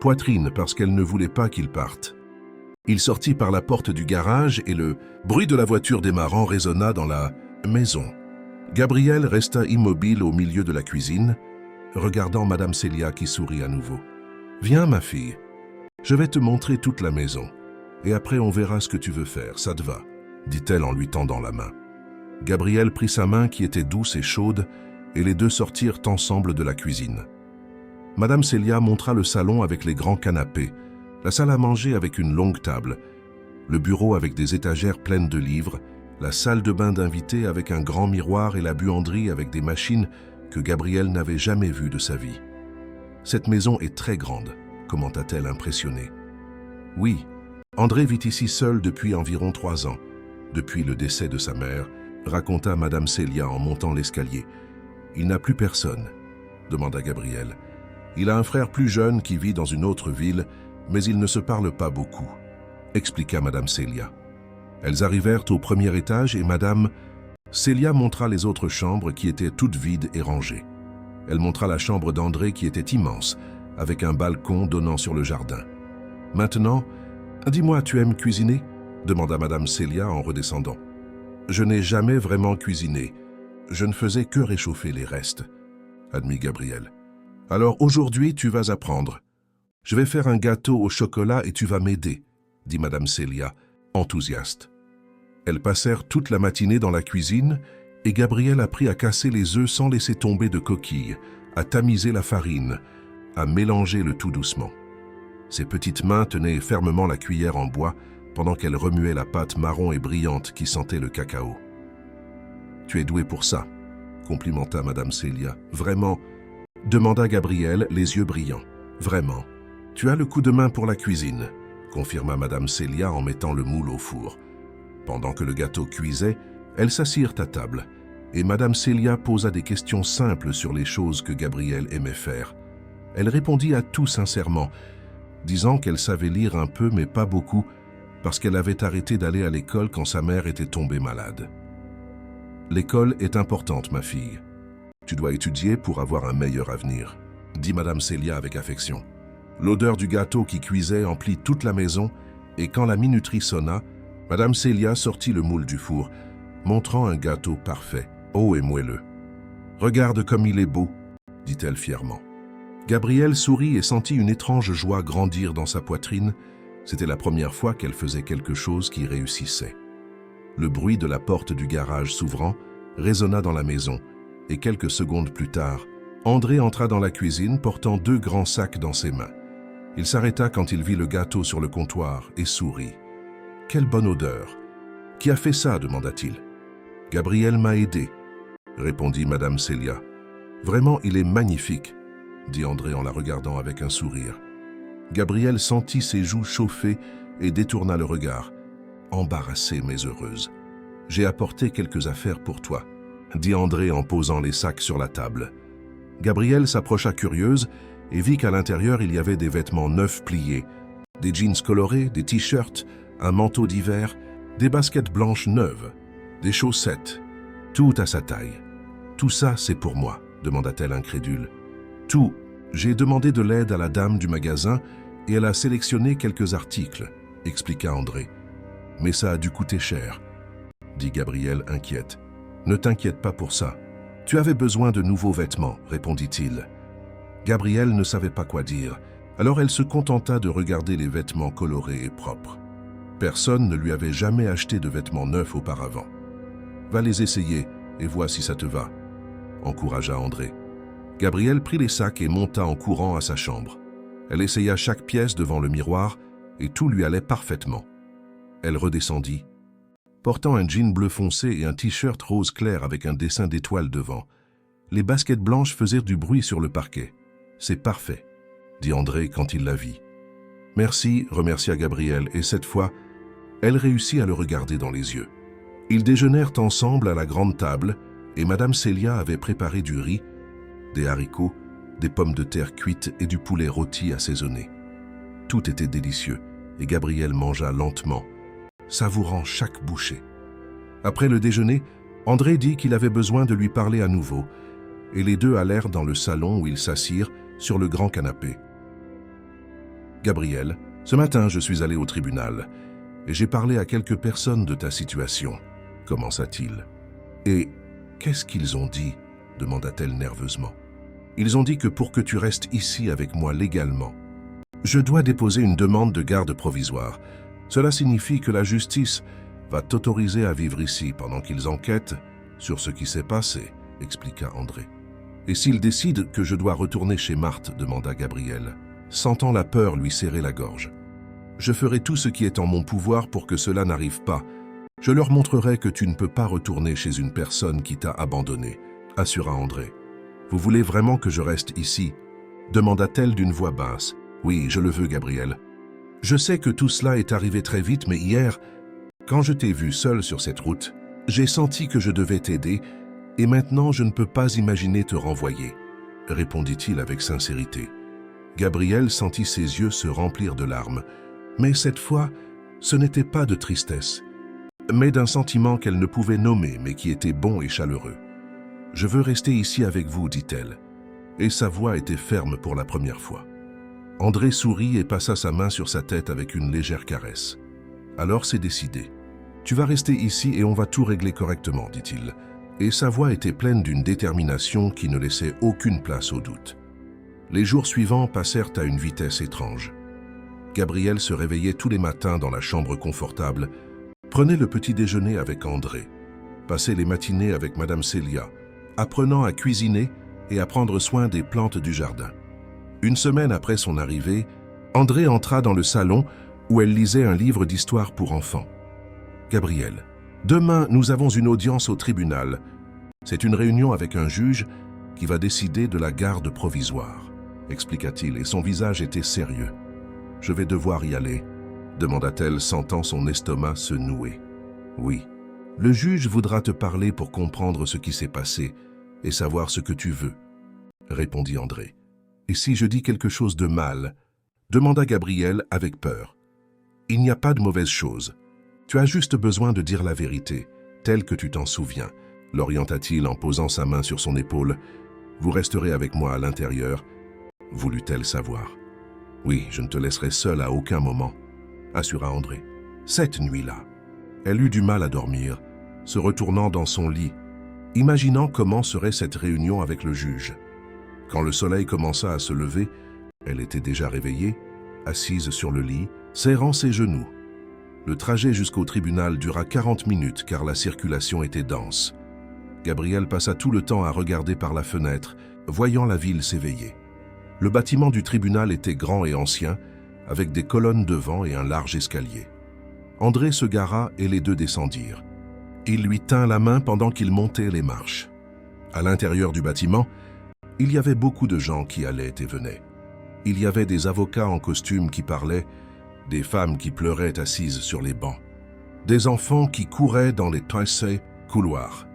poitrine parce qu'elle ne voulait pas qu'il parte. Il sortit par la porte du garage et le bruit de la voiture démarrant résonna dans la maison. Gabrielle resta immobile au milieu de la cuisine, regardant Madame Célia qui sourit à nouveau. « Viens, ma fille, je vais te montrer toute la maison, et après on verra ce que tu veux faire, ça te va ?» dit-elle en lui tendant la main. Gabrielle prit sa main qui était douce et chaude, et les deux sortirent ensemble de la cuisine. Madame Célia montra le salon avec les grands canapés, la salle à manger avec une longue table, le bureau avec des étagères pleines de livres, la salle de bain d'invités avec un grand miroir et la buanderie avec des machines que Gabrielle n'avait jamais vue de sa vie. « Cette maison est très grande », commenta-t-elle impressionnée. « Oui, André vit ici seul depuis environ 3 ans, depuis le décès de sa mère, raconta Madame Célia en montant l'escalier. « Il n'a plus personne ?» demanda Gabrielle. « Il a un frère plus jeune qui vit dans une autre ville, mais ils ne se parlent pas beaucoup, » expliqua Madame Célia. Elles arrivèrent au premier étage et Madame Célia montra les autres chambres qui étaient toutes vides et rangées. Elle montra la chambre d'André qui était immense, avec un balcon donnant sur le jardin. « Maintenant, dis-moi, tu aimes cuisiner ?» demanda Madame Célia en redescendant. « Je n'ai jamais vraiment cuisiné. Je ne faisais que réchauffer les restes, » admit Gabrielle. « Alors aujourd'hui, tu vas apprendre. Je vais faire un gâteau au chocolat et tu vas m'aider, » dit Madame Célia, enthousiaste. Elles passèrent toute la matinée dans la cuisine et Gabrielle apprit à casser les œufs sans laisser tomber de coquilles, à tamiser la farine, à mélanger le tout doucement. Ses petites mains tenaient fermement la cuillère en bois pendant qu'elle remuait la pâte marron et brillante qui sentait le cacao. « Tu es douée pour ça, » complimenta Madame Célia. « Vraiment ?» demanda Gabrielle, les yeux brillants. « Vraiment. Tu as le coup de main pour la cuisine, » confirma Madame Célia en mettant le moule au four. Pendant que le gâteau cuisait, elles s'assirent à table et Madame Célia posa des questions simples sur les choses que Gabrielle aimait faire. Elle répondit à tout sincèrement, disant qu'elle savait lire un peu mais pas beaucoup parce qu'elle avait arrêté d'aller à l'école quand sa mère était tombée malade. « L'école est importante, ma fille. Tu dois étudier pour avoir un meilleur avenir, » dit Madame Célia avec affection. L'odeur du gâteau qui cuisait emplit toute la maison et quand la minuterie sonna, Madame Célia sortit le moule du four, montrant un gâteau parfait, haut et moelleux. « Regarde comme il est beau, » dit-elle fièrement. Gabrielle sourit et sentit une étrange joie grandir dans sa poitrine. C'était la première fois qu'elle faisait quelque chose qui réussissait. Le bruit de la porte du garage s'ouvrant résonna dans la maison, et quelques secondes plus tard, André entra dans la cuisine portant 2 grands sacs dans ses mains. Il s'arrêta quand il vit le gâteau sur le comptoir et sourit. « Quelle bonne odeur !»« Qui a fait ça ?» demanda-t-il. « Gabrielle m'a aidé, » répondit Madame Célia. « Vraiment, il est magnifique, » dit André en la regardant avec un sourire. Gabrielle sentit ses joues chauffer et détourna le regard. « Embarrassée mais heureuse. J'ai apporté quelques affaires pour toi, » dit André en posant les sacs sur la table. Gabrielle s'approcha curieuse et vit qu'à l'intérieur il y avait des vêtements neufs pliés, des jeans colorés, des t-shirts, un manteau d'hiver, des baskets blanches neuves, des chaussettes, tout à sa taille. « Tout ça, c'est pour moi ?» demanda-t-elle incrédule. « Tout. J'ai demandé de l'aide à la dame du magasin et elle a sélectionné quelques articles, » expliqua André. « Mais ça a dû coûter cher, » dit Gabrielle inquiète. « Ne t'inquiète pas pour ça. Tu avais besoin de nouveaux vêtements, » répondit-il. Gabrielle ne savait pas quoi dire, alors elle se contenta de regarder les vêtements colorés et propres. Personne ne lui avait jamais acheté de vêtements neufs auparavant. « Va les essayer et vois si ça te va, » encouragea André. Gabrielle prit les sacs et monta en courant à sa chambre. Elle essaya chaque pièce devant le miroir et tout lui allait parfaitement. Elle redescendit. Portant un jean bleu foncé et un t-shirt rose clair avec un dessin d'étoile devant, les baskets blanches faisaient du bruit sur le parquet. « C'est parfait, » dit André quand il la vit. « Merci » remercia Gabrielle et cette fois, elle réussit à le regarder dans les yeux. Ils déjeunèrent ensemble à la grande table et Madame Célia avait préparé du riz, des haricots, des pommes de terre cuites et du poulet rôti assaisonné. Tout était délicieux et Gabrielle mangea lentement, savourant chaque bouchée. Après le déjeuner, André dit qu'il avait besoin de lui parler à nouveau et les deux allèrent dans le salon où ils s'assirent sur le grand canapé. « Gabrielle, ce matin je suis allé au tribunal et j'ai parlé à quelques personnes de ta situation, » commença-t-il. « Et qu'est-ce qu'ils ont dit ?» demanda-t-elle nerveusement. « Ils ont dit que pour que tu restes ici avec moi légalement, je dois déposer une demande de garde provisoire. Cela signifie que la justice va t'autoriser à vivre ici pendant qu'ils enquêtent sur ce qui s'est passé, » expliqua André. « Et s'ils décident que je dois retourner chez Marthe ?» demanda Gabrielle, sentant la peur lui serrer la gorge. « Je ferai tout ce qui est en mon pouvoir pour que cela n'arrive pas. Je leur montrerai que tu ne peux pas retourner chez une personne qui t'a abandonné, » assura André. « Vous voulez vraiment que je reste ici » demanda-t-elle d'une voix basse. « Oui, je le veux, Gabriel. Je sais que tout cela est arrivé très vite, mais hier, quand je t'ai vu seul sur cette route, j'ai senti que je devais t'aider et maintenant je ne peux pas imaginer te renvoyer, » répondit-il avec sincérité. Gabriel sentit ses yeux se remplir de larmes, mais cette fois, ce n'était pas de tristesse, mais d'un sentiment qu'elle ne pouvait nommer, mais qui était bon et chaleureux. « Je veux rester ici avec vous, dit-elle, et sa voix était ferme pour la première fois. André sourit et passa sa main sur sa tête avec une légère caresse. « Alors c'est décidé. Tu vas rester ici et on va tout régler correctement, dit-il. » Et sa voix était pleine d'une détermination qui ne laissait aucune place au doute. Les jours suivants passèrent à une vitesse étrange. Gabriel se réveillait tous les matins dans la chambre confortable, prenait le petit déjeuner avec André, passait les matinées avec Madame Célia, apprenant à cuisiner et à prendre soin des plantes du jardin. Une semaine après son arrivée, André entra dans le salon où elle lisait un livre d'histoire pour enfants. « Gabriel, demain nous avons une audience au tribunal. C'est une réunion avec un juge qui va décider de la garde provisoire, » expliqua-t-il, et son visage était sérieux. « Je vais devoir y aller, » demanda-t-elle, sentant son estomac se nouer. « Oui, le juge voudra te parler pour comprendre ce qui s'est passé et savoir ce que tu veux, » répondit André. « Et si je dis quelque chose de mal ?» demanda Gabriel avec peur. « Il n'y a pas de mauvaise chose. Tu as juste besoin de dire la vérité, telle que tu t'en souviens, » l'orienta-t-il en posant sa main sur son épaule. « Vous resterez avec moi à l'intérieur, » voulut-elle savoir. « Oui, je ne te laisserai seule à aucun moment, » assura André. Cette nuit-là, elle eut du mal à dormir, se retournant dans son lit, imaginant comment serait cette réunion avec le juge. Quand le soleil commença à se lever, elle était déjà réveillée, assise sur le lit, serrant ses genoux. Le trajet jusqu'au tribunal dura 40 minutes car la circulation était dense. Gabriel passa tout le temps à regarder par la fenêtre, voyant la ville s'éveiller. Le bâtiment du tribunal était grand et ancien, avec des colonnes devant et un large escalier. André se gara et les deux descendirent. Il lui tint la main pendant qu'ils montaient les marches. À l'intérieur du bâtiment, il y avait beaucoup de gens qui allaient et venaient. Il y avait des avocats en costume qui parlaient, des femmes qui pleuraient assises sur les bancs, des enfants qui couraient dans les tracés couloirs.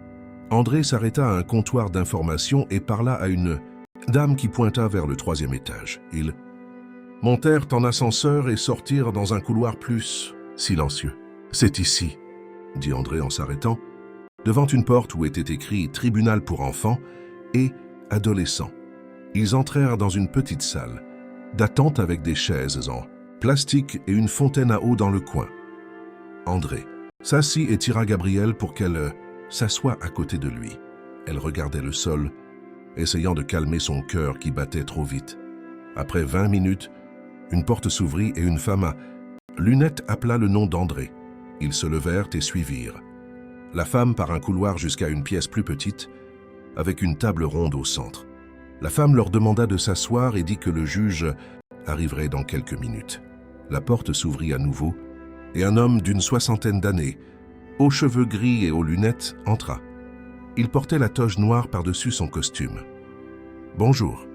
André s'arrêta à un comptoir d'information et parla à une dame qui pointa vers le 3e étage. Ils montèrent en ascenseur et sortirent dans un couloir plus silencieux. « C'est ici », dit André en s'arrêtant, devant une porte où était écrit « Tribunal pour enfants » et « Adolescents ». Ils entrèrent dans une petite salle, datant avec des chaises en plastique et une fontaine à eau dans le coin. André s'assit et tira Gabriel pour qu'elle s'assoie à côté de lui. Elle regardait le sol, essayant de calmer son cœur qui battait trop vite. Après 20 minutes, une porte s'ouvrit et une femme à lunettes appela le nom d'André. Ils se levèrent et suivirent. La femme par un couloir jusqu'à une pièce plus petite, avec une table ronde au centre. La femme leur demanda de s'asseoir et dit que le juge arriverait dans quelques minutes. La porte s'ouvrit à nouveau et un homme d'une 60aine d'années, aux cheveux gris et aux lunettes, entra. Il portait la toge noire par-dessus son costume. « Bonjour,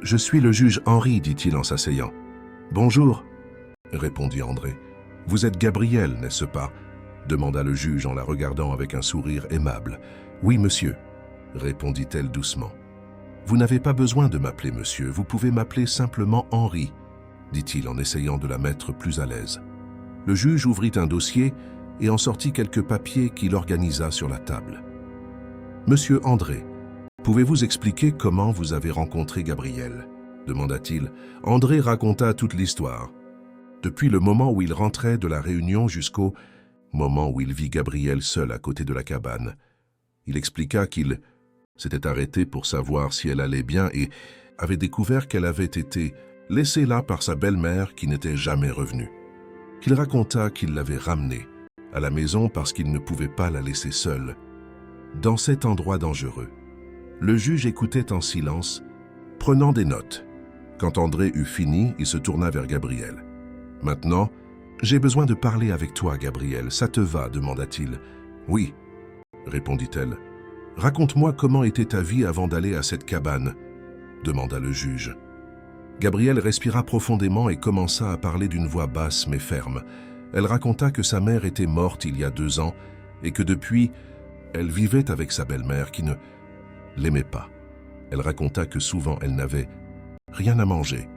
je suis le juge Henri, dit-il en s'asseyant. « Bonjour, répondit André. « Vous êtes Gabriel, n'est-ce pas ?» demanda le juge en la regardant avec un sourire aimable. « Oui, monsieur, répondit-elle doucement. « Vous n'avez pas besoin de m'appeler monsieur, vous pouvez m'appeler simplement Henri, dit-il en essayant de la mettre plus à l'aise. Le juge ouvrit un dossier et en sortit quelques papiers qu'il organisa sur la table. « Monsieur André, pouvez-vous expliquer comment vous avez rencontré Gabriel ?» demanda-t-il. André raconta toute l'histoire, depuis le moment où il rentrait de la réunion jusqu'au moment où il vit Gabriel seul à côté de la cabane. Il expliqua qu'il s'était arrêté pour savoir si elle allait bien et avait découvert qu'elle avait été laissée là par sa belle-mère qui n'était jamais revenue. Qu'il raconta qu'il l'avait ramenée à la maison parce qu'il ne pouvait pas la laisser seule, dans cet endroit dangereux. Le juge écoutait en silence, prenant des notes. Quand André eut fini, il se tourna vers Gabriel. « Maintenant, j'ai besoin de parler avec toi, Gabriel. Ça te va » demanda-t-il. « Oui » répondit-elle. « Raconte-moi comment était ta vie avant d'aller à cette cabane, demanda le juge. Gabrielle respira profondément et commença à parler d'une voix basse mais ferme. Elle raconta que sa mère était morte il y a 2 ans et que depuis, elle vivait avec sa belle-mère qui ne l'aimait pas. Elle raconta que souvent elle n'avait rien à manger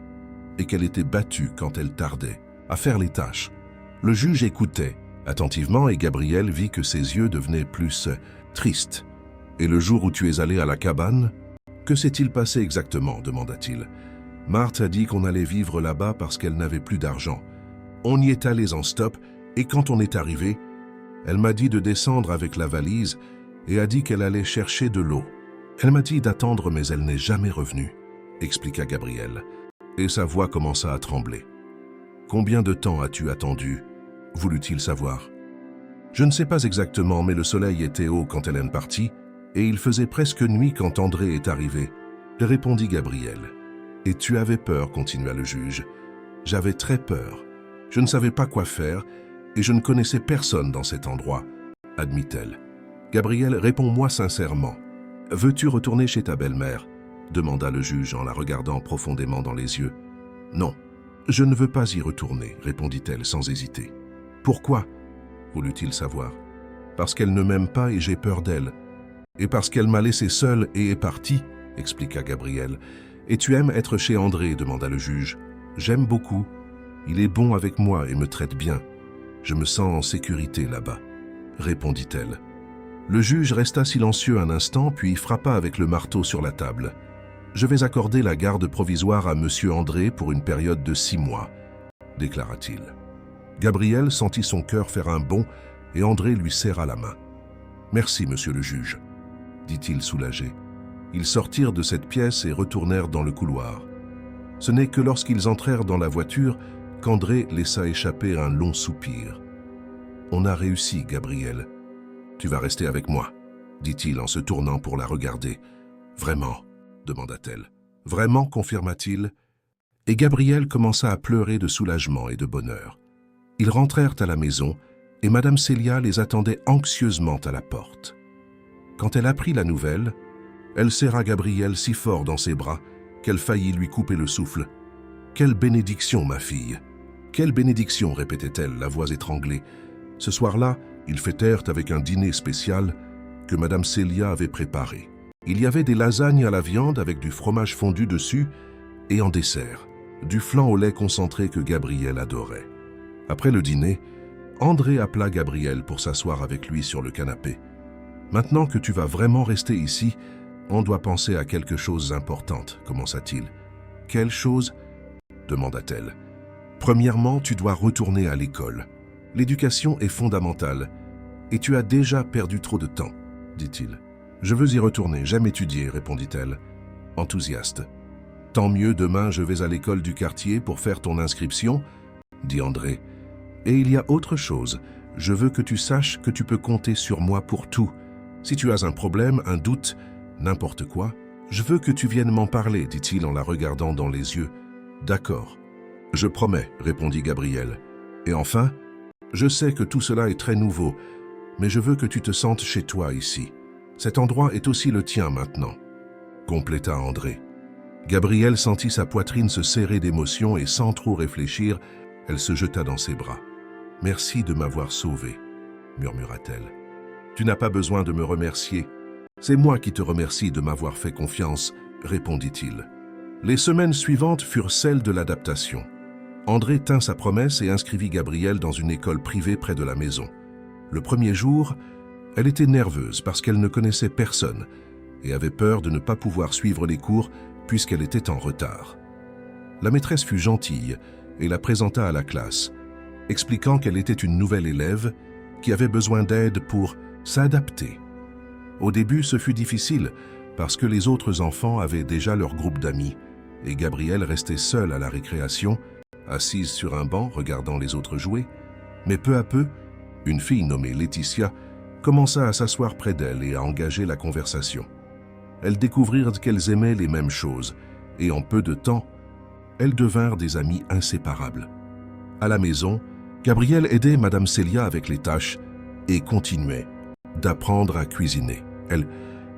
et qu'elle était battue quand elle tardait à faire les tâches. Le juge écoutait attentivement et Gabrielle vit que ses yeux devenaient plus tristes. « Et le jour où tu es allé à la cabane, que s'est-il passé exactement ?» demanda-t-il. « Marthe a dit qu'on allait vivre là-bas parce qu'elle n'avait plus d'argent. On y est allés en stop et quand on est arrivé, elle m'a dit de descendre avec la valise et a dit qu'elle allait chercher de l'eau. Elle m'a dit d'attendre mais elle n'est jamais revenue, expliqua Gabrielle, et sa voix commença à trembler. Combien de temps as-tu attendu ? Voulut-il savoir. Je ne sais pas exactement, mais le soleil était haut quand elle est partie et il faisait presque nuit quand André est arrivé, répondit Gabrielle. Et tu avais peur, continua le juge. J'avais très peur. Je ne savais pas quoi faire et je ne connaissais personne dans cet endroit, admit-elle. Gabrielle, réponds-moi sincèrement. Veux-tu retourner chez ta belle-mère ? Demanda le juge en la regardant profondément dans les yeux. Non, je ne veux pas y retourner, répondit-elle sans hésiter. Pourquoi ? Voulut-il savoir. Parce qu'elle ne m'aime pas et j'ai peur d'elle. Et parce qu'elle m'a laissé seule et est partie, expliqua Gabrielle. Et tu aimes être chez André, demanda le juge. J'aime beaucoup. Il est bon avec moi et me traite bien. Je me sens en sécurité là-bas, répondit-elle. Le juge resta silencieux un instant, puis frappa avec le marteau sur la table. Je vais accorder la garde provisoire à monsieur André pour une période de 6 mois, déclara-t-il. Gabrielle sentit son cœur faire un bond et André lui serra la main. Merci, monsieur le juge, dit-il soulagé. Ils sortirent de cette pièce et retournèrent dans le couloir. Ce n'est que lorsqu'ils entrèrent dans la voiture qu'André laissa échapper un long soupir. « On a réussi, Gabrielle. Tu vas rester avec moi, dit-il en se tournant pour la regarder. « Vraiment ?» demanda-t-elle. « Vraiment ?» confirma-t-il. Et Gabrielle commença à pleurer de soulagement et de bonheur. Ils rentrèrent à la maison et Madame Célia les attendait anxieusement à la porte. Quand elle apprit la nouvelle, elle serra Gabrielle si fort dans ses bras qu'elle faillit lui couper le souffle. « Quelle bénédiction, ma fille !»« Quelle bénédiction !» répétait-elle, la voix étranglée. Ce soir-là, ils fêtèrent avec un dîner spécial que Madame Célia avait préparé. Il y avait des lasagnes à la viande avec du fromage fondu dessus et en dessert, du flan au lait concentré que Gabrielle adorait. Après le dîner, André appela Gabrielle pour s'asseoir avec lui sur le canapé. « Maintenant que tu vas vraiment rester ici, on doit penser à quelque chose d'importante, commença-t-il. « Quelle chose ?» demanda-t-elle. « Premièrement, tu dois retourner à l'école. L'éducation est fondamentale et tu as déjà perdu trop de temps, dit-il. « Je veux y retourner, j'aime étudier, répondit-elle, enthousiaste. « Tant mieux, demain je vais à l'école du quartier pour faire ton inscription, dit André. Et il y a autre chose, je veux que tu saches que tu peux compter sur moi pour tout. Si tu as un problème, un doute, n'importe quoi, je veux que tu viennes m'en parler, dit-il en la regardant dans les yeux. D'accord. Je promets, répondit Gabrielle. Et enfin, je sais que tout cela est très nouveau, mais je veux que tu te sentes chez toi ici. Cet endroit est aussi le tien maintenant, compléta André. Gabrielle sentit sa poitrine se serrer d'émotion et sans trop réfléchir, elle se jeta dans ses bras. « Merci de m'avoir sauvée, murmura-t-elle. « Tu n'as pas besoin de me remercier. C'est moi qui te remercie de m'avoir fait confiance, répondit-il. Les semaines suivantes furent celles de l'adaptation. André tint sa promesse et inscrivit Gabrielle dans une école privée près de la maison. Le premier jour, elle était nerveuse parce qu'elle ne connaissait personne et avait peur de ne pas pouvoir suivre les cours puisqu'elle était en retard. La maîtresse fut gentille et la présenta à la classe, expliquant qu'elle était une nouvelle élève qui avait besoin d'aide pour s'adapter. Au début, ce fut difficile parce que les autres enfants avaient déjà leur groupe d'amis et Gabrielle restait seule à la récréation, assise sur un banc regardant les autres jouer. Mais peu à peu, une fille nommée Laetitia commença à s'asseoir près d'elle et à engager la conversation. Elles découvrirent qu'elles aimaient les mêmes choses et en peu de temps, elles devinrent des amies inséparables. À la maison, Gabrielle aidait Madame Célia avec les tâches et continuait d'apprendre à cuisiner.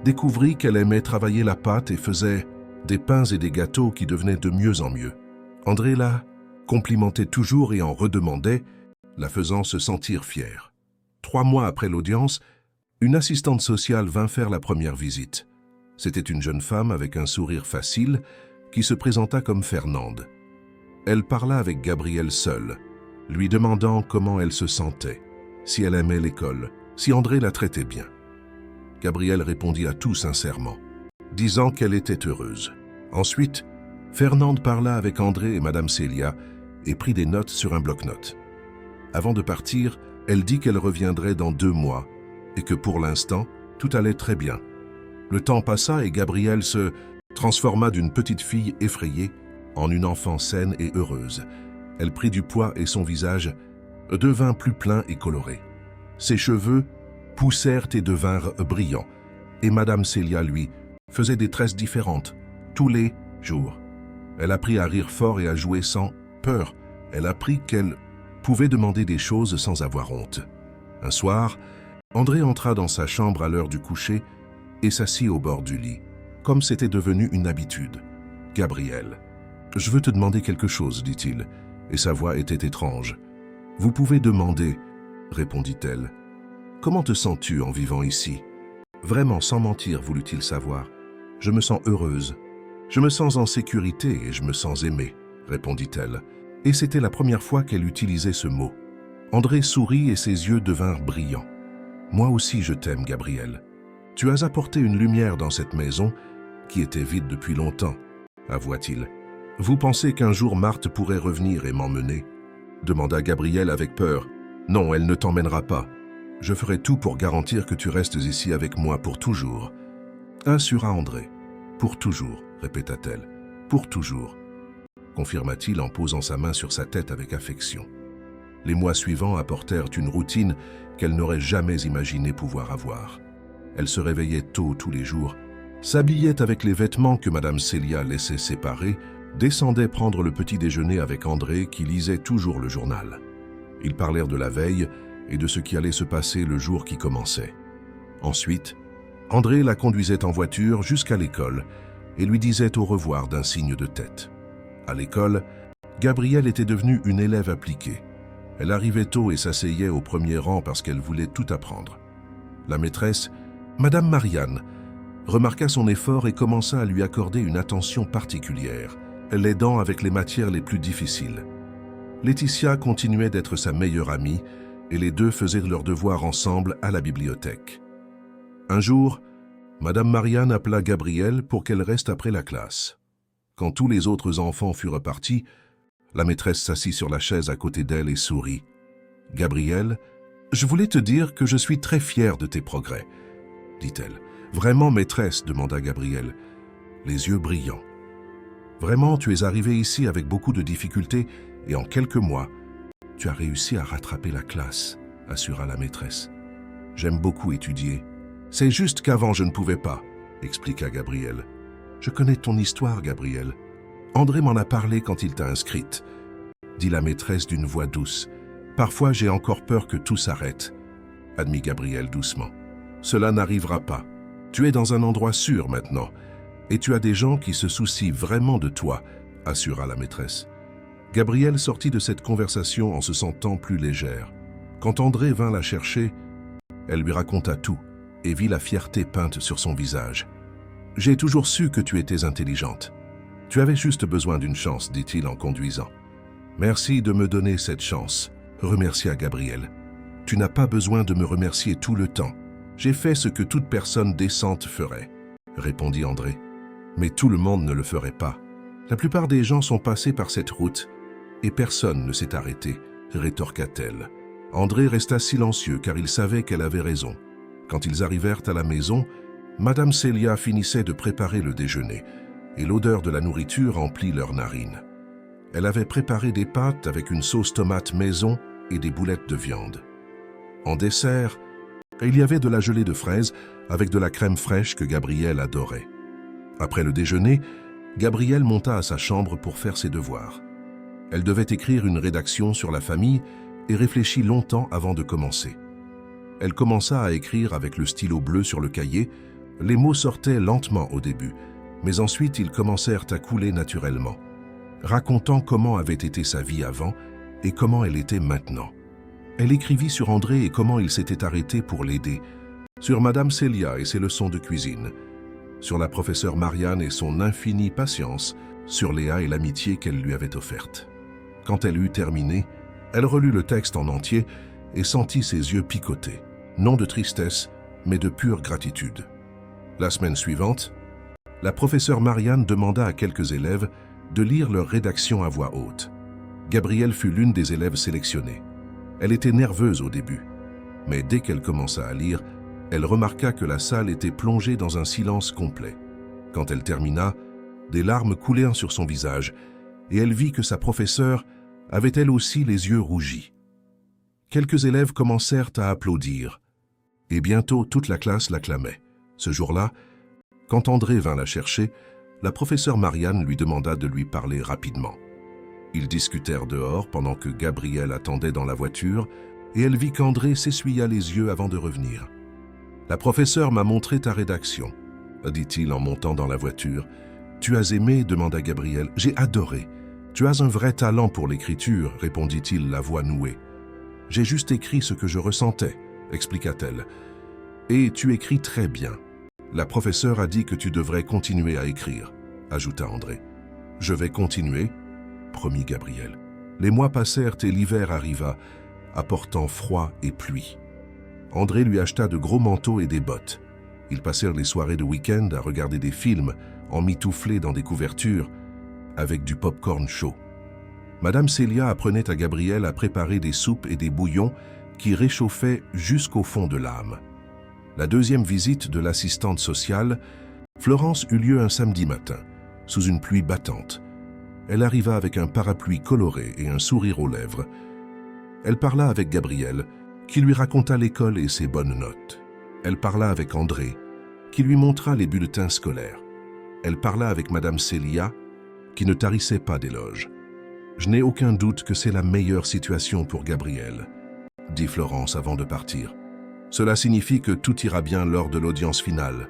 découvrit qu'elle aimait travailler la pâte et faisait des pains et des gâteaux qui devenaient de mieux en mieux. André la complimentait toujours et en redemandait, la faisant se sentir fière. 3 mois après l'audience, une assistante sociale vint faire la première visite. C'était une jeune femme avec un sourire facile qui se présenta comme Fernande. Elle parla avec Gabrielle seule, lui demandant comment elle se sentait, si elle aimait l'école, si André la traitait bien. Gabrielle répondit à tout sincèrement, disant qu'elle était heureuse. Ensuite, Fernande parla avec André et Madame Célia et prit des notes sur un bloc-notes. Avant de partir, elle dit qu'elle reviendrait dans 2 mois et que pour l'instant, tout allait très bien. Le temps passa et Gabrielle se transforma d'une petite fille effrayée en une enfant saine et heureuse. Elle prit du poids et son visage devint plus plein et coloré. Ses cheveux poussèrent et devinrent brillants, et Madame Célia, lui, faisait des tresses différentes, tous les jours. Elle apprit à rire fort et à jouer sans peur. Elle apprit qu'elle pouvait demander des choses sans avoir honte. Un soir, André entra dans sa chambre à l'heure du coucher et s'assit au bord du lit, comme c'était devenu une habitude. « Gabrielle, je veux te demander quelque chose, dit-il, et sa voix était étrange. « Vous pouvez demander, répondit-elle. « Comment te sens-tu en vivant ici ?» Vraiment, sans mentir, voulut-il savoir. « Je me sens heureuse. Je me sens en sécurité et je me sens aimée, répondit-elle. Et c'était la première fois qu'elle utilisait ce mot. André sourit et ses yeux devinrent brillants. « Moi aussi je t'aime, Gabrielle. Tu as apporté une lumière dans cette maison qui était vide depuis longtemps, avoua-t-il. « Vous pensez qu'un jour Marthe pourrait revenir et m'emmener ?» demanda Gabrielle avec peur. « Non, elle ne t'emmènera pas. Je ferai tout pour garantir que tu restes ici avec moi pour toujours. » Assura André. « Pour toujours, répéta-t-elle. Pour toujours, confirma-t-il en posant sa main sur sa tête avec affection. Les mois suivants apportèrent une routine qu'elle n'aurait jamais imaginé pouvoir avoir. Elle se réveillait tôt tous les jours, s'habillait avec les vêtements que Madame Célia laissait séparés, descendait prendre le petit déjeuner avec André qui lisait toujours le journal. Ils parlèrent de la veille et de ce qui allait se passer le jour qui commençait. Ensuite, André la conduisait en voiture jusqu'à l'école et lui disait au revoir d'un signe de tête. À l'école, Gabrielle était devenue une élève appliquée. Elle arrivait tôt et s'asseyait au premier rang parce qu'elle voulait tout apprendre. La maîtresse, Madame Marianne, remarqua son effort et commença à lui accorder une attention particulière, l'aidant avec les matières les plus difficiles. Laetitia continuait d'être sa meilleure amie et les deux faisaient leurs devoirs ensemble à la bibliothèque. Un jour, Madame Marianne appela Gabrielle pour qu'elle reste après la classe. Quand tous les autres enfants furent partis, la maîtresse s'assit sur la chaise à côté d'elle et sourit. « Gabrielle, je voulais te dire que je suis très fière de tes progrès, » dit-elle. « Vraiment, maîtresse ?» demanda Gabrielle, les yeux brillants. « Vraiment, tu es arrivée ici avec beaucoup de difficultés et en quelques mois, tu as réussi à rattraper la classe, » assura la maîtresse. « J'aime beaucoup étudier. C'est juste qu'avant je ne pouvais pas, » expliqua Gabrielle. « Je connais ton histoire, Gabrielle. André m'en a parlé quand il t'a inscrite, » dit la maîtresse d'une voix douce. « Parfois, j'ai encore peur que tout s'arrête, » admit Gabrielle doucement. « Cela n'arrivera pas. Tu es dans un endroit sûr maintenant, et tu as des gens qui se soucient vraiment de toi, » assura la maîtresse. Gabrielle sortit de cette conversation en se sentant plus légère. Quand André vint la chercher, elle lui raconta tout et vit la fierté peinte sur son visage. « J'ai toujours su que tu étais intelligente. Tu avais juste besoin d'une chance, dit-il en conduisant. Merci de me donner cette chance, remercia Gabrielle. Tu n'as pas besoin de me remercier tout le temps. J'ai fait ce que toute personne décente ferait, répondit André. Mais tout le monde ne le ferait pas. La plupart des gens sont passés par cette route et personne ne s'est arrêté, rétorqua-t-elle. André resta silencieux car il savait qu'elle avait raison. Quand ils arrivèrent à la maison, Madame Célia finissait de préparer le déjeuner et l'odeur de la nourriture emplit leurs narines. Elle avait préparé des pâtes avec une sauce tomate maison et des boulettes de viande. En dessert, il y avait de la gelée de fraises avec de la crème fraîche que Gabrielle adorait. Après le déjeuner, Gabrielle monta à sa chambre pour faire ses devoirs. Elle devait écrire une rédaction sur la famille et réfléchit longtemps avant de commencer. Elle commença à écrire avec le stylo bleu sur le cahier, Les mots sortaient lentement au début, mais ensuite ils commencèrent à couler naturellement, racontant comment avait été sa vie avant et comment elle était maintenant. Elle écrivit sur André et comment il s'était arrêté pour l'aider, sur Madame Célia et ses leçons de cuisine, sur la professeure Marianne et son infinie patience, sur Léa et l'amitié qu'elle lui avait offerte. Quand elle eut terminé, elle relut le texte en entier et sentit ses yeux picoter, non de tristesse, mais de pure gratitude. La semaine suivante, la professeure Marianne demanda à quelques élèves de lire leur rédaction à voix haute. Gabrielle fut l'une des élèves sélectionnées. Elle était nerveuse au début, mais dès qu'elle commença à lire, elle remarqua que la salle était plongée dans un silence complet. Quand elle termina, des larmes coulèrent sur son visage et elle vit que sa professeure avait elle aussi les yeux rougis. Quelques élèves commencèrent à applaudir et bientôt toute la classe l'acclamait. Ce jour-là, quand André vint la chercher, la professeure Marianne lui demanda de lui parler rapidement. Ils discutèrent dehors pendant que Gabrielle attendait dans la voiture et elle vit qu'André s'essuya les yeux avant de revenir. « La professeure m'a montré ta rédaction », dit-il en montant dans la voiture. « Tu as aimé ?» demanda Gabrielle. « J'ai adoré. Tu as un vrai talent pour l'écriture », répondit-il, la voix nouée. « J'ai juste écrit ce que je ressentais », expliqua-t-elle. « Et tu écris très bien. La professeure a dit que tu devrais continuer à écrire », ajouta André. « Je vais continuer », promit Gabrielle. Les mois passèrent et l'hiver arriva, apportant froid et pluie. André lui acheta de gros manteaux et des bottes. Ils passèrent les soirées de week-end à regarder des films, emmitouflés dans des couvertures, avec du pop-corn chaud. Madame Célia apprenait à Gabrielle à préparer des soupes et des bouillons qui réchauffaient jusqu'au fond de l'âme. La deuxième visite de l'assistante sociale, Florence eut lieu un samedi matin, sous une pluie battante. Elle arriva avec un parapluie coloré et un sourire aux lèvres. Elle parla avec Gabrielle, qui lui raconta l'école et ses bonnes notes. Elle parla avec André, qui lui montra les bulletins scolaires. Elle parla avec Madame Célia, qui ne tarissait pas d'éloges. « Je n'ai aucun doute que c'est la meilleure situation pour Gabrielle », dit Florence avant de partir. « Cela signifie que tout ira bien lors de l'audience finale »,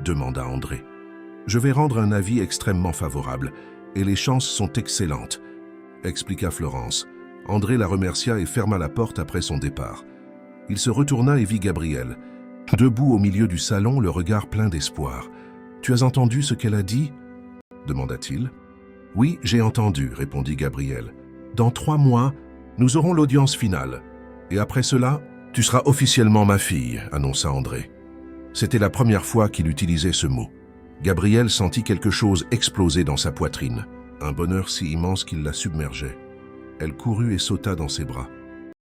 demanda André. « Je vais rendre un avis extrêmement favorable, et les chances sont excellentes », expliqua Florence. André la remercia et ferma la porte après son départ. Il se retourna et vit Gabrielle, debout au milieu du salon, le regard plein d'espoir. « Tu as entendu ce qu'elle a dit ?» demanda-t-il. « Oui, j'ai entendu, » répondit Gabrielle. « Dans 3 mois, nous aurons l'audience finale. Et après cela, tu seras officiellement ma fille, » annonça André. C'était la première fois qu'il utilisait ce mot. Gabrielle sentit quelque chose exploser dans sa poitrine, un bonheur si immense qu'il la submergeait. Elle courut et sauta dans ses bras.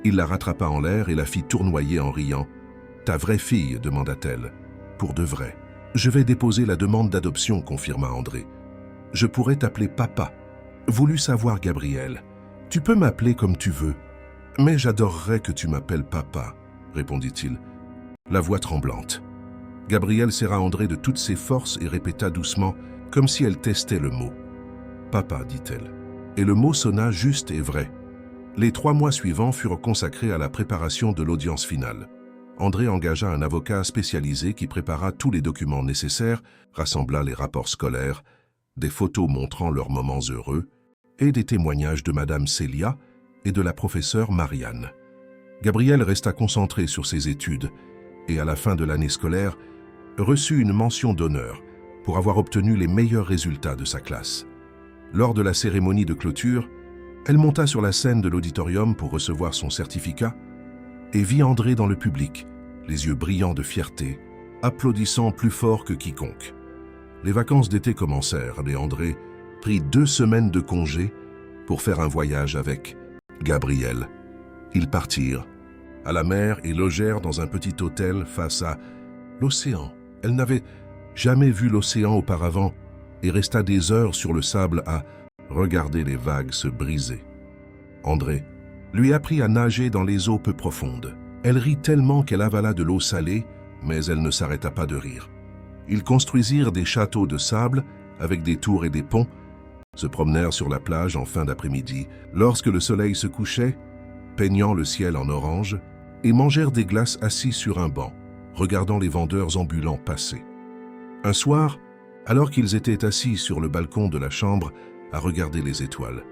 Il la rattrapa en l'air et la fit tournoyer en riant. « Ta vraie fille ?» demanda-t-elle. « Pour de vrai. »« Je vais déposer la demande d'adoption » confirma André. « Je pourrais t'appeler papa. » Voulut savoir Gabrielle. « Tu peux m'appeler comme tu veux. »« Mais j'adorerais que tu m'appelles papa » répondit-il, la voix tremblante. Gabrielle serra André de toutes ses forces et répéta doucement, comme si elle testait le mot. « Papa » dit-elle. Et le mot sonna juste et vrai. Les 3 mois suivants furent consacrés à la préparation de l'audience finale. André engagea un avocat spécialisé qui prépara tous les documents nécessaires, rassembla les rapports scolaires, des photos montrant leurs moments heureux et des témoignages de Madame Célia et de la professeure Marianne. Gabrielle resta concentrée sur ses études et, à la fin de l'année scolaire, reçut une mention d'honneur pour avoir obtenu les meilleurs résultats de sa classe. Lors de la cérémonie de clôture, elle monta sur la scène de l'auditorium pour recevoir son certificat et vit André dans le public, les yeux brillants de fierté, applaudissant plus fort que quiconque. Les vacances d'été commencèrent et André prit 2 semaines de congé pour faire un voyage avec Gabrielle. Ils partirent à la mer et logèrent dans un petit hôtel face à l'océan. Elle n'avait jamais vu l'océan auparavant et resta des heures sur le sable à regarder les vagues se briser. André lui apprit à nager dans les eaux peu profondes. Elle rit tellement qu'elle avala de l'eau salée, mais elle ne s'arrêta pas de rire. Ils construisirent des châteaux de sable avec des tours et des ponts, se promenèrent sur la plage en fin d'après-midi, lorsque le soleil se couchait, peignant le ciel en orange, et mangèrent des glaces assis sur un banc, regardant les vendeurs ambulants passer. Un soir, alors qu'ils étaient assis sur le balcon de la chambre à regarder les étoiles,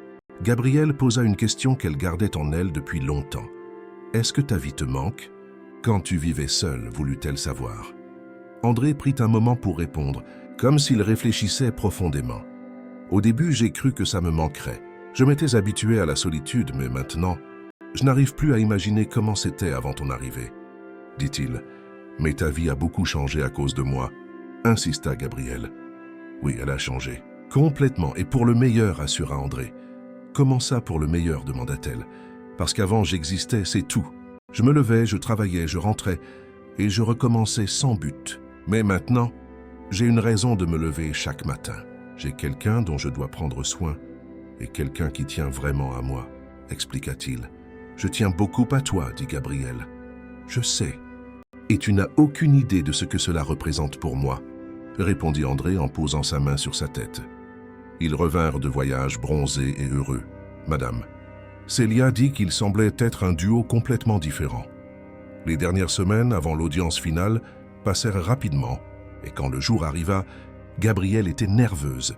Gabrielle posa une question qu'elle gardait en elle depuis longtemps. « Est-ce que ta vie te manque ?» Quand tu vivais seule, voulut-elle savoir. André prit un moment pour répondre, comme s'il réfléchissait profondément. Au début, j'ai cru que ça me manquerait. Je m'étais habitué à la solitude, mais maintenant, je n'arrive plus à imaginer comment c'était avant ton arrivée, dit-il. Mais ta vie a beaucoup changé à cause de moi, insista Gabrielle. Oui, elle a changé. Complètement, et pour le meilleur, assura André. Comment ça pour le meilleur, demanda-t-elle. Parce qu'avant, j'existais, c'est tout. Je me levais, je travaillais, je rentrais, et je recommençais sans but. Mais maintenant, j'ai une raison de me lever chaque matin. J'ai quelqu'un dont je dois prendre soin, et quelqu'un qui tient vraiment à moi, expliqua-t-il. Je tiens beaucoup à toi, dit Gabrielle. Je sais. Et tu n'as aucune idée de ce que cela représente pour moi, répondit André en posant sa main sur sa tête. Ils revinrent de voyage bronzés et heureux. Madame, Célia dit qu'il semblait être un duo complètement différent. Les dernières semaines, avant l'audience finale, passèrent rapidement, et quand le jour arriva, Gabrielle était nerveuse,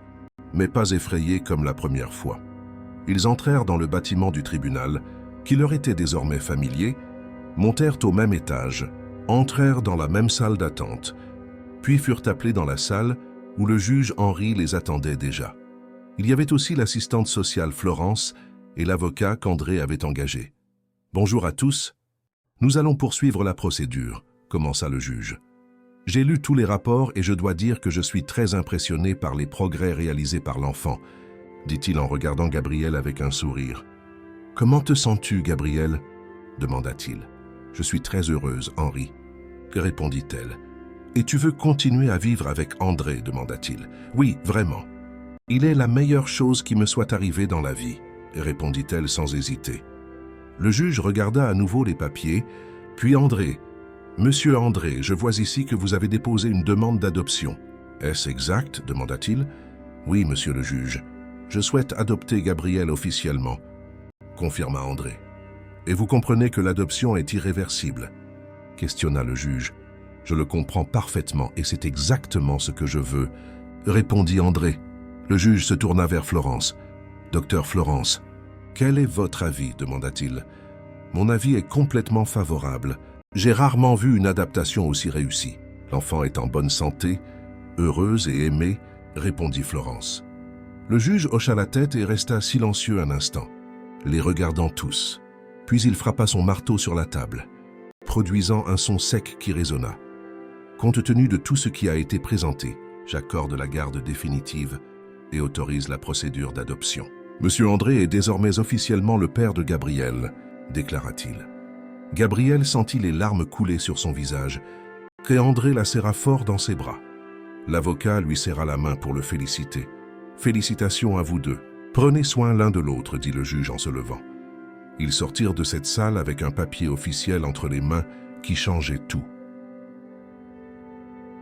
mais pas effrayée comme la première fois. Ils entrèrent dans le bâtiment du tribunal, qui leur était désormais familier, montèrent au même étage, entrèrent dans la même salle d'attente, puis furent appelés dans la salle où le juge Henri les attendait déjà. Il y avait aussi l'assistante sociale Florence et l'avocat qu'André avait engagé. « Bonjour à tous. Nous allons poursuivre la procédure », commença le juge. « J'ai lu tous les rapports et je dois dire que je suis très impressionné par les progrès réalisés par l'enfant, » dit-il en regardant Gabrielle avec un sourire. « Comment te sens-tu, Gabrielle » demanda-t-il. « Je suis très heureuse, Henri. » répondit-elle. « Et tu veux continuer à vivre avec André » demanda-t-il. « Oui, vraiment. Il est la meilleure chose qui me soit arrivée dans la vie » répondit-elle sans hésiter. Le juge regarda à nouveau les papiers, puis André. « Monsieur André, je vois ici que vous avez déposé une demande d'adoption. Est-ce exact » demanda-t-il. « Oui, monsieur le juge. Je souhaite adopter Gabrielle officiellement » confirma André. « Et vous comprenez que l'adoption est irréversible » questionna le juge. « Je le comprends parfaitement et c'est exactement ce que je veux » répondit André. Le juge se tourna vers Florence. « Docteur Florence, quel est votre avis » demanda-t-il. « Mon avis est complètement favorable. J'ai rarement vu une adaptation aussi réussie. L'enfant est en bonne santé, heureuse et aimée, » répondit Florence. Le juge hocha la tête et resta silencieux un instant, les regardant tous. Puis il frappa son marteau sur la table, produisant un son sec qui résonna. « Compte tenu de tout ce qui a été présenté, j'accorde la garde définitive et autorise la procédure d'adoption. Monsieur André est désormais officiellement le père de Gabrielle, » déclara-t-il. Gabrielle sentit les larmes couler sur son visage, et André la serra fort dans ses bras. L'avocat lui serra la main pour le féliciter. « Félicitations à vous deux. Prenez soin l'un de l'autre, » dit le juge en se levant. Ils sortirent de cette salle avec un papier officiel entre les mains qui changeait tout.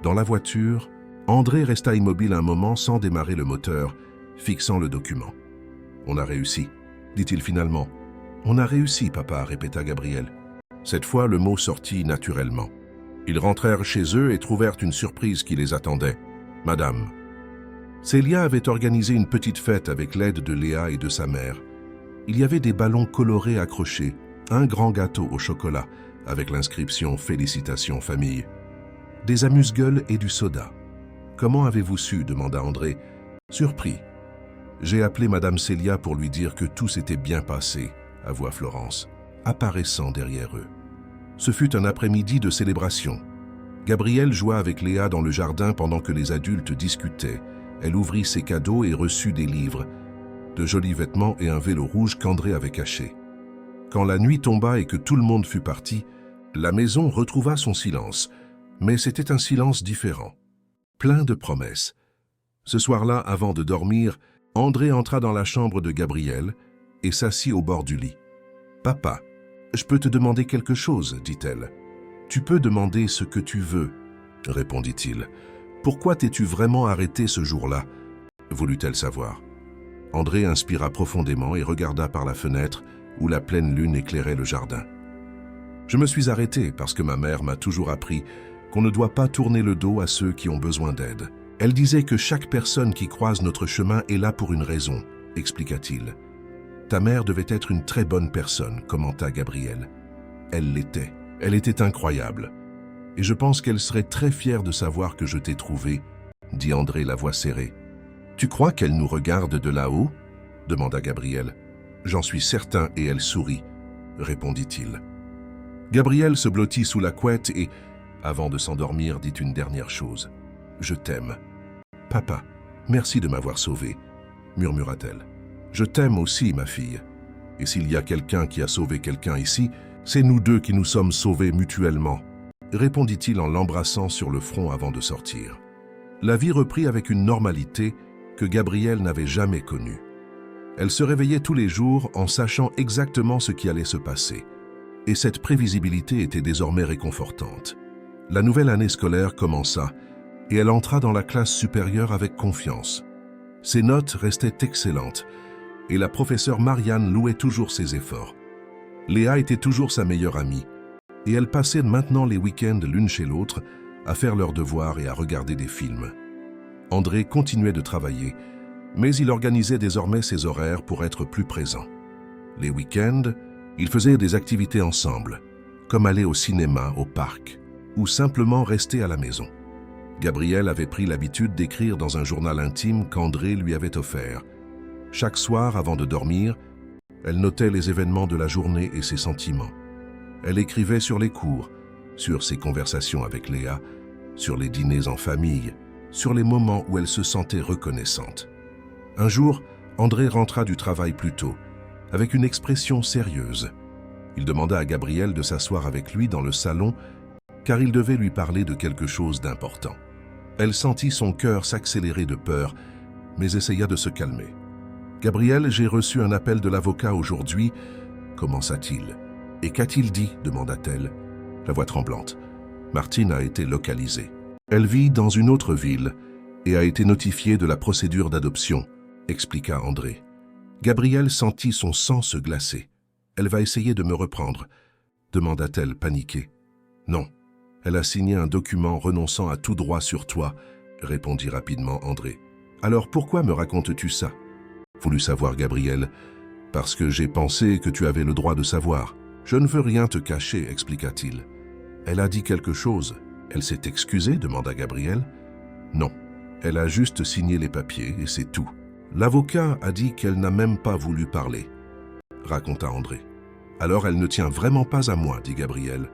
Dans la voiture, André resta immobile un moment sans démarrer le moteur, fixant le document. « On a réussi, » dit-il finalement. « On a réussi, papa, » répéta Gabrielle. Cette fois, le mot sortit naturellement. Ils rentrèrent chez eux et trouvèrent une surprise qui les attendait. « Madame. » Célia avait organisé une petite fête avec l'aide de Léa et de sa mère. Il y avait des ballons colorés accrochés, un grand gâteau au chocolat, avec l'inscription « Félicitations famille », des amuse-gueules et du soda. « Comment avez-vous su » demanda André. Surpris. J'ai appelé Madame Célia pour lui dire que tout s'était bien passé, avoua Florence, apparaissant derrière eux. Ce fut un après-midi de célébration. Gabrielle joua avec Léa dans le jardin pendant que les adultes discutaient. Elle ouvrit ses cadeaux et reçut des livres, de jolis vêtements et un vélo rouge qu'André avait caché. Quand la nuit tomba et que tout le monde fut parti, la maison retrouva son silence, mais c'était un silence différent, plein de promesses. Ce soir-là, avant de dormir, André entra dans la chambre de Gabrielle et s'assit au bord du lit. « Papa, je peux te demander quelque chose, dit-elle. « Tu peux demander ce que tu veux, répondit-il. « Pourquoi t'es-tu vraiment arrêté ce jour-là » voulut-elle savoir. André inspira profondément et regarda par la fenêtre où la pleine lune éclairait le jardin. « Je me suis arrêté parce que ma mère m'a toujours appris qu'on ne doit pas tourner le dos à ceux qui ont besoin d'aide. Elle disait que chaque personne qui croise notre chemin est là pour une raison, expliqua-t-il. Ta mère devait être une très bonne personne, commenta Gabriel. Elle l'était. Elle était incroyable. Et je pense qu'elle serait très fière de savoir que je t'ai trouvé, dit André la voix serrée. Tu crois qu'elle nous regarde de là-haut? Demanda Gabriel. J'en suis certain et elle sourit, répondit-il. Gabriel se blottit sous la couette et, avant de s'endormir, dit une dernière chose. Je t'aime. Papa, merci de m'avoir sauvé, murmura-t-elle. Je t'aime aussi, ma fille. Et s'il y a quelqu'un qui a sauvé quelqu'un ici, c'est nous deux qui nous sommes sauvés mutuellement, répondit-il en l'embrassant sur le front avant de sortir. La vie reprit avec une normalité que Gabriel n'avait jamais connue. Elle se réveillait tous les jours en sachant exactement ce qui allait se passer. Et cette prévisibilité était désormais réconfortante. La nouvelle année scolaire commença et elle entra dans la classe supérieure avec confiance. Ses notes restaient excellentes et la professeure Marianne louait toujours ses efforts. Léa était toujours sa meilleure amie et elles passaient maintenant les week-ends l'une chez l'autre à faire leurs devoirs et à regarder des films. André continuait de travailler, mais il organisait désormais ses horaires pour être plus présent. Les week-ends, ils faisaient des activités ensemble, comme aller au cinéma, au parc, ou simplement rester à la maison. Gabriel avait pris l'habitude d'écrire dans un journal intime qu'André lui avait offert. Chaque soir, avant de dormir, elle notait les événements de la journée et ses sentiments. Elle écrivait sur les cours, sur ses conversations avec Léa, sur les dîners en famille, sur les moments où elle se sentait reconnaissante. Un jour, André rentra du travail plus tôt, avec une expression sérieuse. Il demanda à Gabriel de s'asseoir avec lui dans le salon, car il devait lui parler de quelque chose d'important. Elle sentit son cœur s'accélérer de peur, mais essaya de se calmer. « Gabriel, j'ai reçu un appel de l'avocat aujourd'hui, » commença-t-il. « Et qu'a-t-il dit » demanda-t-elle, la voix tremblante. « Martine a été localisée. Elle vit dans une autre ville et a été notifiée de la procédure d'adoption, » expliqua André. Gabriel sentit son sang se glacer. « Elle va essayer de me reprendre » demanda-t-elle paniquée. « Non, elle a signé un document renonçant à tout droit sur toi, » répondit rapidement André. « Alors pourquoi me racontes-tu ça » voulut savoir Gabriel. « Parce que j'ai pensé que tu avais le droit de savoir. Je ne veux rien te cacher, » expliqua-t-il. « Elle a dit quelque chose. Elle s'est excusée » demanda Gabriel. « Non, elle a juste signé les papiers et c'est tout. L'avocat a dit qu'elle n'a même pas voulu parler, » raconta André. « Alors elle ne tient vraiment pas à moi, » dit Gabriel.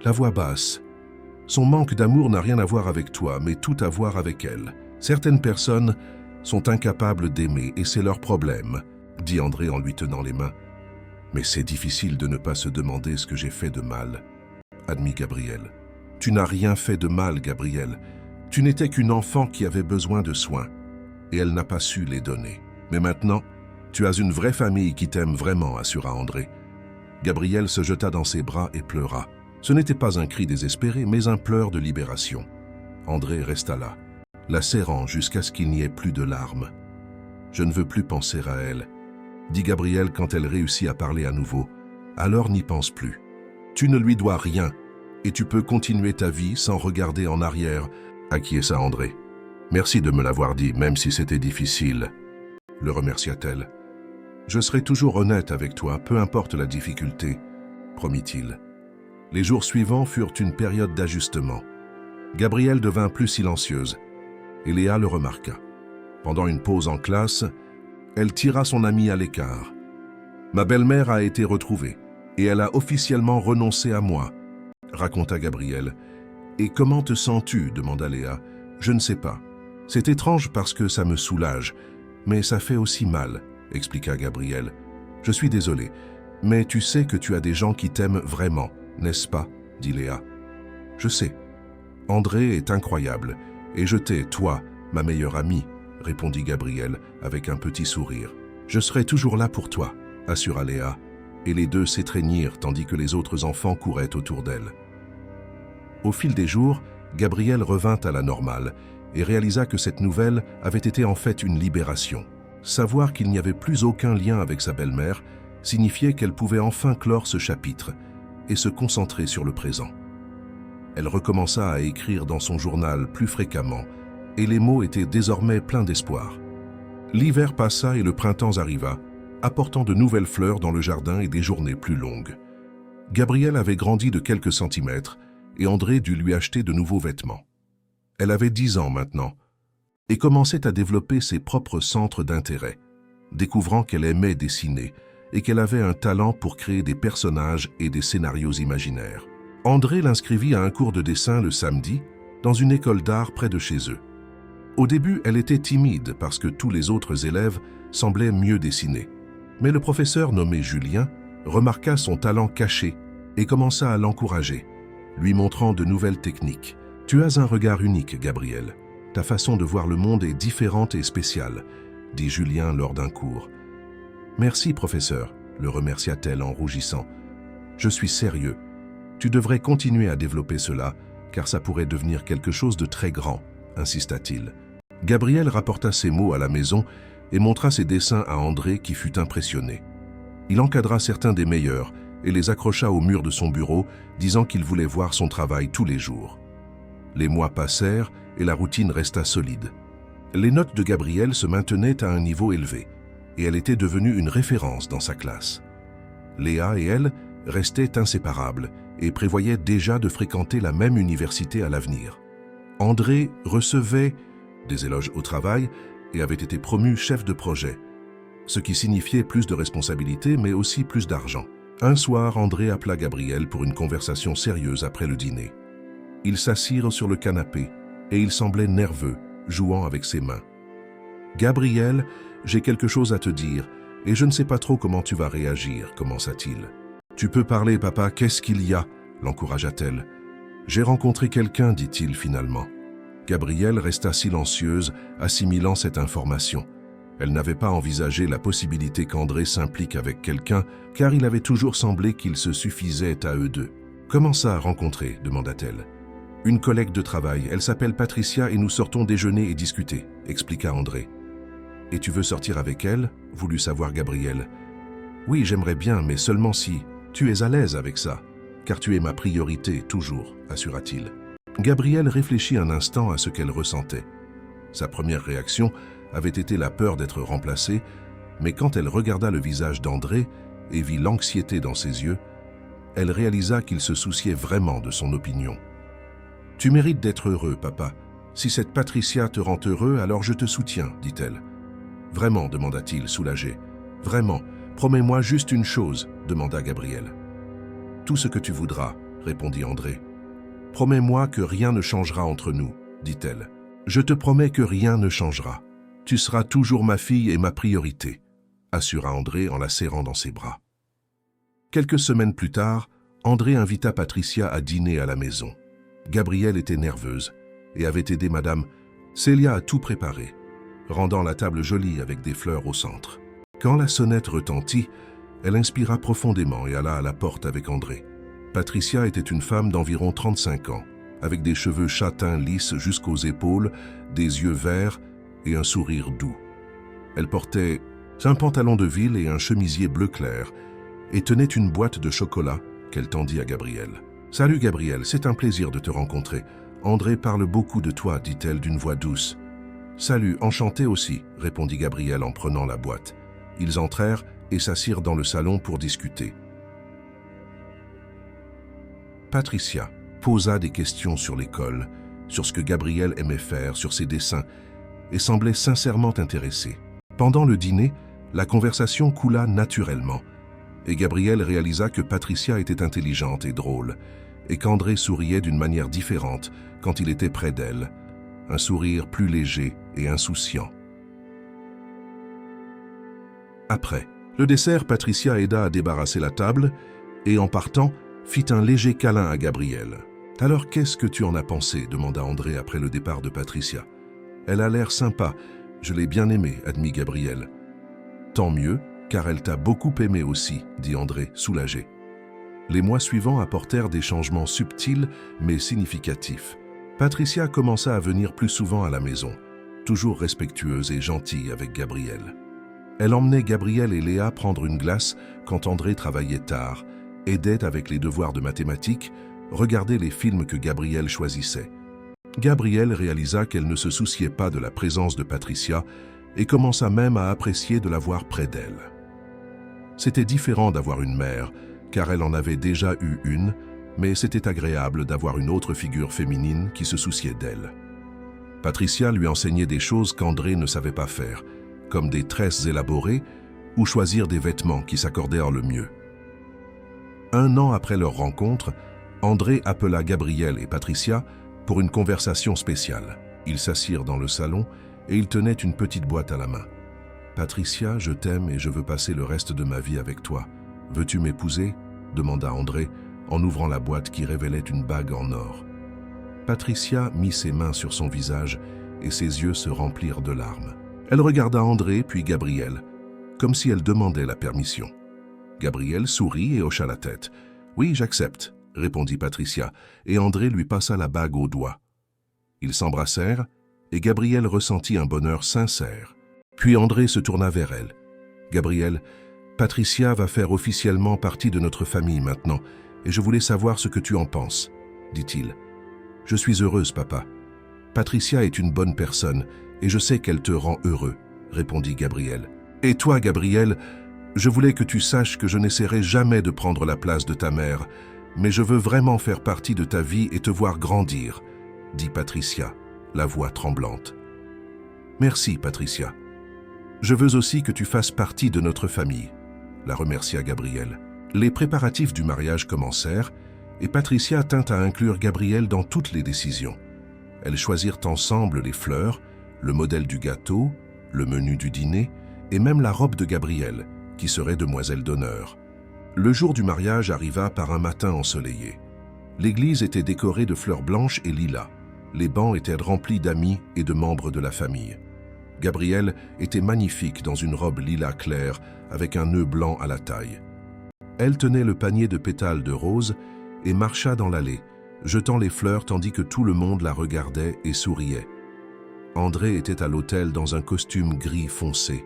La voix basse. « Son manque d'amour n'a rien à voir avec toi, mais tout à voir avec elle. Certaines personnes sont incapables d'aimer et c'est leur problème, » dit André en lui tenant les mains. « Mais c'est difficile de ne pas se demander ce que j'ai fait de mal, » admit Gabriel. « Tu n'as rien fait de mal, Gabriel. Tu n'étais qu'une enfant qui avait besoin de soins, et elle n'a pas su les donner. Mais maintenant, tu as une vraie famille qui t'aime vraiment, » assura André. Gabriel se jeta dans ses bras et pleura. Ce n'était pas un cri désespéré, mais un pleur de libération. André resta là, la serrant jusqu'à ce qu'il n'y ait plus de larmes. « Je ne veux plus penser à elle, » dit Gabriel quand elle réussit à parler à nouveau. « Alors n'y pense plus. Tu ne lui dois rien, et tu peux continuer ta vie sans regarder en arrière, » acquiesça André. « Merci de me l'avoir dit, même si c'était difficile, » le remercia-t-elle. « Je serai toujours honnête avec toi, peu importe la difficulté, » promit-il. Les jours suivants furent une période d'ajustement. Gabrielle devint plus silencieuse, et Léa le remarqua. Pendant une pause en classe, elle tira son amie à l'écart. « Ma belle-mère a été retrouvée, et elle a officiellement renoncé à moi, » raconta Gabrielle. « Et comment te sens-tu » demanda Léa. « Je ne sais pas. C'est étrange parce que ça me soulage, mais ça fait aussi mal, » expliqua Gabrielle. « Je suis désolée, mais tu sais que tu as des gens qui t'aiment vraiment, n'est-ce pas ?» dit Léa. « Je sais. André est incroyable, et je t'ai, toi, ma meilleure amie, » répondit Gabrielle avec un petit sourire. « Je serai toujours là pour toi, » assura Léa, et les deux s'étreignirent tandis que les autres enfants couraient autour d'elle. Au fil des jours, Gabrielle revint à la normale et réalisa que cette nouvelle avait été en fait une libération. Savoir qu'il n'y avait plus aucun lien avec sa belle-mère signifiait qu'elle pouvait enfin clore ce chapitre et se concentrer sur le présent. Elle recommença à écrire dans son journal plus fréquemment, et les mots étaient désormais pleins d'espoir. L'hiver passa et le printemps arriva, apportant de nouvelles fleurs dans le jardin et des journées plus longues. Gabrielle avait grandi de quelques centimètres, et André dut lui acheter de nouveaux vêtements. Elle avait 10 ans maintenant, et commençait à développer ses propres centres d'intérêt, découvrant qu'elle aimait dessiner et qu'elle avait un talent pour créer des personnages et des scénarios imaginaires. André l'inscrivit à un cours de dessin le samedi, dans une école d'art près de chez eux. Au début, elle était timide parce que tous les autres élèves semblaient mieux dessiner. Mais le professeur nommé Julien remarqua son talent caché et commença à l'encourager, lui montrant de nouvelles techniques. « Tu as un regard unique, Gabrielle. Ta façon de voir le monde est différente et spéciale, » dit Julien lors d'un cours. « Merci, professeur, » le remercia-t-elle en rougissant. « Je suis sérieux. Tu devrais continuer à développer cela, car ça pourrait devenir quelque chose de très grand, » insista-t-il. Gabrielle rapporta ces mots à la maison et montra ses dessins à André qui fut impressionné. Il encadra certains des meilleurs et les accrocha au mur de son bureau, disant qu'il voulait voir son travail tous les jours. Les mois passèrent et la routine resta solide. Les notes de Gabrielle se maintenaient à un niveau élevé et elle était devenue une référence dans sa classe. Léa et elle restaient inséparables et prévoyaient déjà de fréquenter la même université à l'avenir. André recevait des éloges au travail et avait été promu chef de projet, ce qui signifiait plus de responsabilités mais aussi plus d'argent. Un soir, André appela Gabrielle pour une conversation sérieuse après le dîner. Ils s'assirent sur le canapé et il semblait nerveux, jouant avec ses mains. « Gabrielle, j'ai quelque chose à te dire et je ne sais pas trop comment tu vas réagir, » commença-t-il. « Tu peux parler, papa, qu'est-ce qu'il y a ?» l'encouragea-t-elle. « J'ai rencontré quelqu'un, dit-il finalement. » Gabrielle resta silencieuse, assimilant cette information. Elle n'avait pas envisagé la possibilité qu'André s'implique avec quelqu'un, car il avait toujours semblé qu'ils se suffisaient à eux deux. « Comment ça, rencontrer ?» demanda-t-elle. « Une collègue de travail, elle s'appelle Patricia et nous sortons déjeuner et discuter », expliqua André. « Et tu veux sortir avec elle ?» voulut savoir Gabrielle. « Oui, j'aimerais bien, mais seulement si tu es à l'aise avec ça, car tu es ma priorité toujours, » assura-t-il. Gabrielle réfléchit un instant à ce qu'elle ressentait. Sa première réaction avait été la peur d'être remplacée, mais quand elle regarda le visage d'André et vit l'anxiété dans ses yeux, elle réalisa qu'il se souciait vraiment de son opinion. « Tu mérites d'être heureux, papa. Si cette Patricia te rend heureux, alors je te soutiens, » dit-elle. « Vraiment, demanda-t-il, soulagé. « Vraiment, promets-moi juste une chose, » demanda Gabrielle. « Tout ce que tu voudras, » répondit André. « Promets-moi que rien ne changera entre nous, » dit-elle. « Je te promets que rien ne changera. Tu seras toujours ma fille et ma priorité, » assura André en la serrant dans ses bras. Quelques semaines plus tard, André invita Patricia à dîner à la maison. Gabrielle était nerveuse et avait aidé Madame Célia à tout préparer, rendant la table jolie avec des fleurs au centre. Quand la sonnette retentit, elle inspira profondément et alla à la porte avec André. Patricia était une femme d'environ 35 ans, avec des cheveux châtains lisses jusqu'aux épaules, des yeux verts et un sourire doux. Elle portait un pantalon de ville et un chemisier bleu clair et tenait une boîte de chocolat qu'elle tendit à Gabrielle. « Salut Gabrielle, c'est un plaisir de te rencontrer. André parle beaucoup de toi, dit-elle d'une voix douce. « Salut, enchanté aussi, répondit Gabrielle en prenant la boîte. Ils entrèrent et s'assirent dans le salon pour discuter. Patricia posa des questions sur l'école, sur ce que Gabrielle aimait faire, sur ses dessins, et semblait sincèrement intéressée. Pendant le dîner, la conversation coula naturellement, et Gabrielle réalisa que Patricia était intelligente et drôle, et qu'André souriait d'une manière différente quand il était près d'elle, un sourire plus léger et insouciant. Après le dessert, Patricia aida à débarrasser la table et, en partant, fit un léger câlin à Gabrielle. « Alors, qu'est-ce que tu en as pensé ?» demanda André après le départ de Patricia. « Elle a l'air sympa, je l'ai bien aimée, » admit Gabrielle. « Tant mieux, car elle t'a beaucoup aimé aussi, » dit André, soulagé. Les mois suivants apportèrent des changements subtils mais significatifs. Patricia commença à venir plus souvent à la maison, toujours respectueuse et gentille avec Gabrielle. Elle emmenait Gabrielle et Léa prendre une glace quand André travaillait tard, aidait avec les devoirs de mathématiques regarder les films que Gabrielle choisissait. Gabrielle réalisa qu'elle ne se souciait pas de la présence de Patricia et commença même à apprécier de la voir près d'elle. C'était différent d'avoir une mère, car elle en avait déjà eu une, mais c'était agréable d'avoir une autre figure féminine qui se souciait d'elle. Patricia lui enseignait des choses qu'André ne savait pas faire, comme des tresses élaborées ou choisir des vêtements qui s'accordèrent le mieux. 1 an après leur rencontre, André appela Gabrielle et Patricia pour une conversation spéciale. Ils s'assirent dans le salon et ils tenaient une petite boîte à la main. « Patricia, je t'aime et je veux passer le reste de ma vie avec toi. Veux-tu m'épouser » demanda André en ouvrant la boîte qui révélait une bague en or. Patricia mit ses mains sur son visage et ses yeux se remplirent de larmes. Elle regarda André puis Gabrielle, comme si elle demandait la permission. Gabrielle sourit et hocha la tête. « Oui, j'accepte », répondit Patricia, et André lui passa la bague au doigt. Ils s'embrassèrent et Gabrielle ressentit un bonheur sincère. Puis André se tourna vers elle. « Gabrielle, Patricia va faire officiellement partie de notre famille maintenant, et je voulais savoir ce que tu en penses, » dit-il. « Je suis heureuse, papa. Patricia est une bonne personne, et je sais qu'elle te rend heureux, » répondit Gabrielle. « Et toi, Gabrielle, je voulais que tu saches que je n'essaierai jamais de prendre la place de ta mère, mais je veux vraiment faire partie de ta vie et te voir grandir, » dit Patricia, la voix tremblante. « Merci, Patricia. Je veux aussi que tu fasses partie de notre famille, » la remercia Gabrielle. Les préparatifs du mariage commencèrent et Patricia tint à inclure Gabrielle dans toutes les décisions. Elles choisirent ensemble les fleurs, le modèle du gâteau, le menu du dîner et même la robe de Gabrielle, qui serait demoiselle d'honneur. Le jour du mariage arriva par un matin ensoleillé. L'église était décorée de fleurs blanches et lilas. Les bancs étaient remplis d'amis et de membres de la famille. Gabrielle était magnifique dans une robe lilas clair avec un nœud blanc à la taille. Elle tenait le panier de pétales de rose et marcha dans l'allée, jetant les fleurs tandis que tout le monde la regardait et souriait. André était à l'autel dans un costume gris foncé.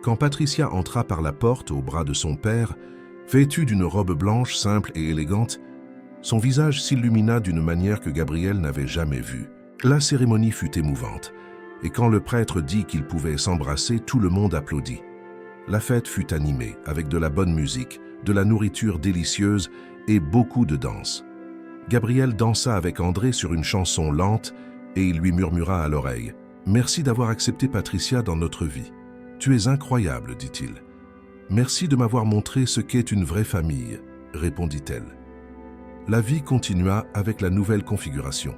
Quand Patricia entra par la porte au bras de son père, vêtue d'une robe blanche simple et élégante, son visage s'illumina d'une manière que Gabrielle n'avait jamais vue. La cérémonie fut émouvante, et quand le prêtre dit qu'ils pouvaient s'embrasser, tout le monde applaudit. La fête fut animée, avec de la bonne musique, de la nourriture délicieuse et beaucoup de danse. Gabrielle dansa avec André sur une chanson lente et il lui murmura à l'oreille « Merci d'avoir accepté Patricia dans notre vie. Tu es incroyable, dit-il. Merci de m'avoir montré ce qu'est une vraie famille, répondit-elle. La vie continua avec la nouvelle configuration.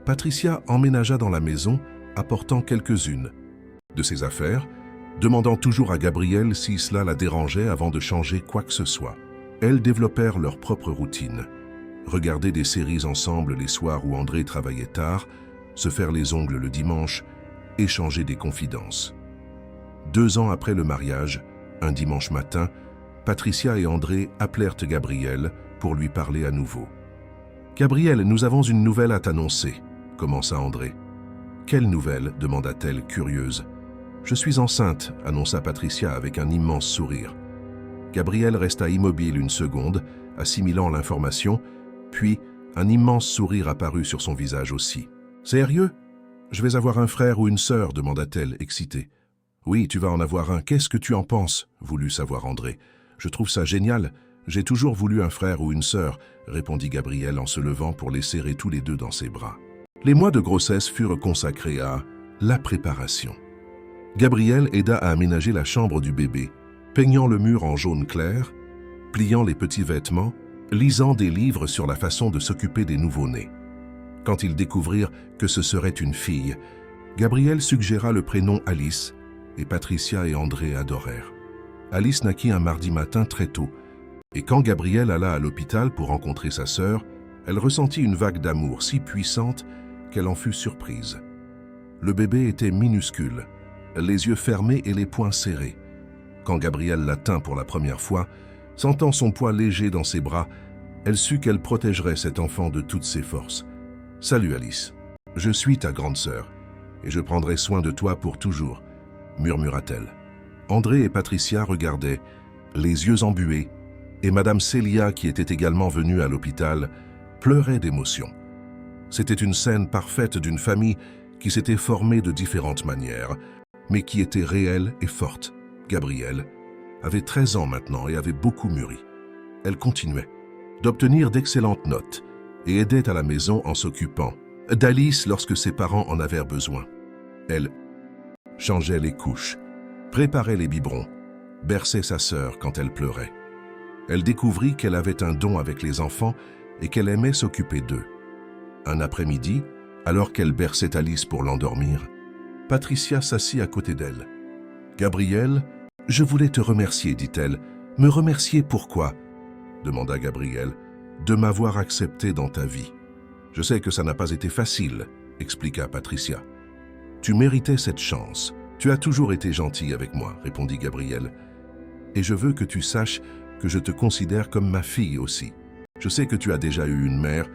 Patricia emménagea dans la maison, apportant quelques-unes de ses affaires, demandant toujours à Gabrielle si cela la dérangeait avant de changer quoi que ce soit. Elles développèrent leur propre routine. Regarder des séries ensemble les soirs où André travaillait tard, se faire les ongles le dimanche, échanger des confidences. 2 ans après le mariage, un dimanche matin, Patricia et André appelèrent Gabrielle pour lui parler à nouveau. « Gabrielle, nous avons une nouvelle à t'annoncer, » commença André. « Quelle nouvelle ?» demanda-t-elle, curieuse. « Je suis enceinte, » annonça Patricia avec un immense sourire. Gabrielle resta immobile une seconde, assimilant l'information, puis un immense sourire apparut sur son visage aussi. « Sérieux ? Je vais avoir un frère ou une sœur ?» demanda-t-elle, excitée. « Oui, tu vas en avoir un. Qu'est-ce que tu en penses ?» voulut savoir André. « Je trouve ça génial. J'ai toujours voulu un frère ou une sœur, » répondit Gabrielle en se levant pour les serrer tous les deux dans ses bras. Les mois de grossesse furent consacrés à la préparation. Gabrielle aida à aménager la chambre du bébé, peignant le mur en jaune clair, pliant les petits vêtements, lisant des livres sur la façon de s'occuper des nouveau-nés. Quand ils découvrirent que ce serait une fille, Gabrielle suggéra le prénom Alice, et Patricia et André adorèrent. Alice naquit un mardi matin très tôt, et quand Gabrielle alla à l'hôpital pour rencontrer sa sœur, elle ressentit une vague d'amour si puissante qu'elle en fut surprise. Le bébé était minuscule, les yeux fermés et les poings serrés. Quand Gabrielle la tint pour la première fois, sentant son poids léger dans ses bras, elle sut qu'elle protégerait cet enfant de toutes ses forces. « Salut Alice, je suis ta grande sœur, et je prendrai soin de toi pour toujours, » murmura-t-elle. André et Patricia regardaient, les yeux embués, et Madame Célia, qui était également venue à l'hôpital, pleurait d'émotion. C'était une scène parfaite d'une famille qui s'était formée de différentes manières, mais qui était réelle et forte. Gabrielle avait 13 ans maintenant et avait beaucoup mûri. Elle continuait d'obtenir d'excellentes notes et aidait à la maison en s'occupant d'Alice lorsque ses parents en avaient besoin. Elle changeait les couches, préparait les biberons, berçait sa sœur quand elle pleurait. Elle découvrit qu'elle avait un don avec les enfants et qu'elle aimait s'occuper d'eux. Un après-midi, alors qu'elle berçait Alice pour l'endormir, Patricia s'assit à côté d'elle. « Gabrielle, je voulais te remercier, dit-elle. « Me remercier pourquoi ?» demanda Gabrielle. « De m'avoir accepté dans ta vie. »« Je sais que ça n'a pas été facile, » expliqua Patricia. « Tu méritais cette chance. Tu as toujours été gentille avec moi, » répondit Gabrielle. « Et je veux que tu saches que je te considère comme ma fille aussi. Je sais que tu as déjà eu une mère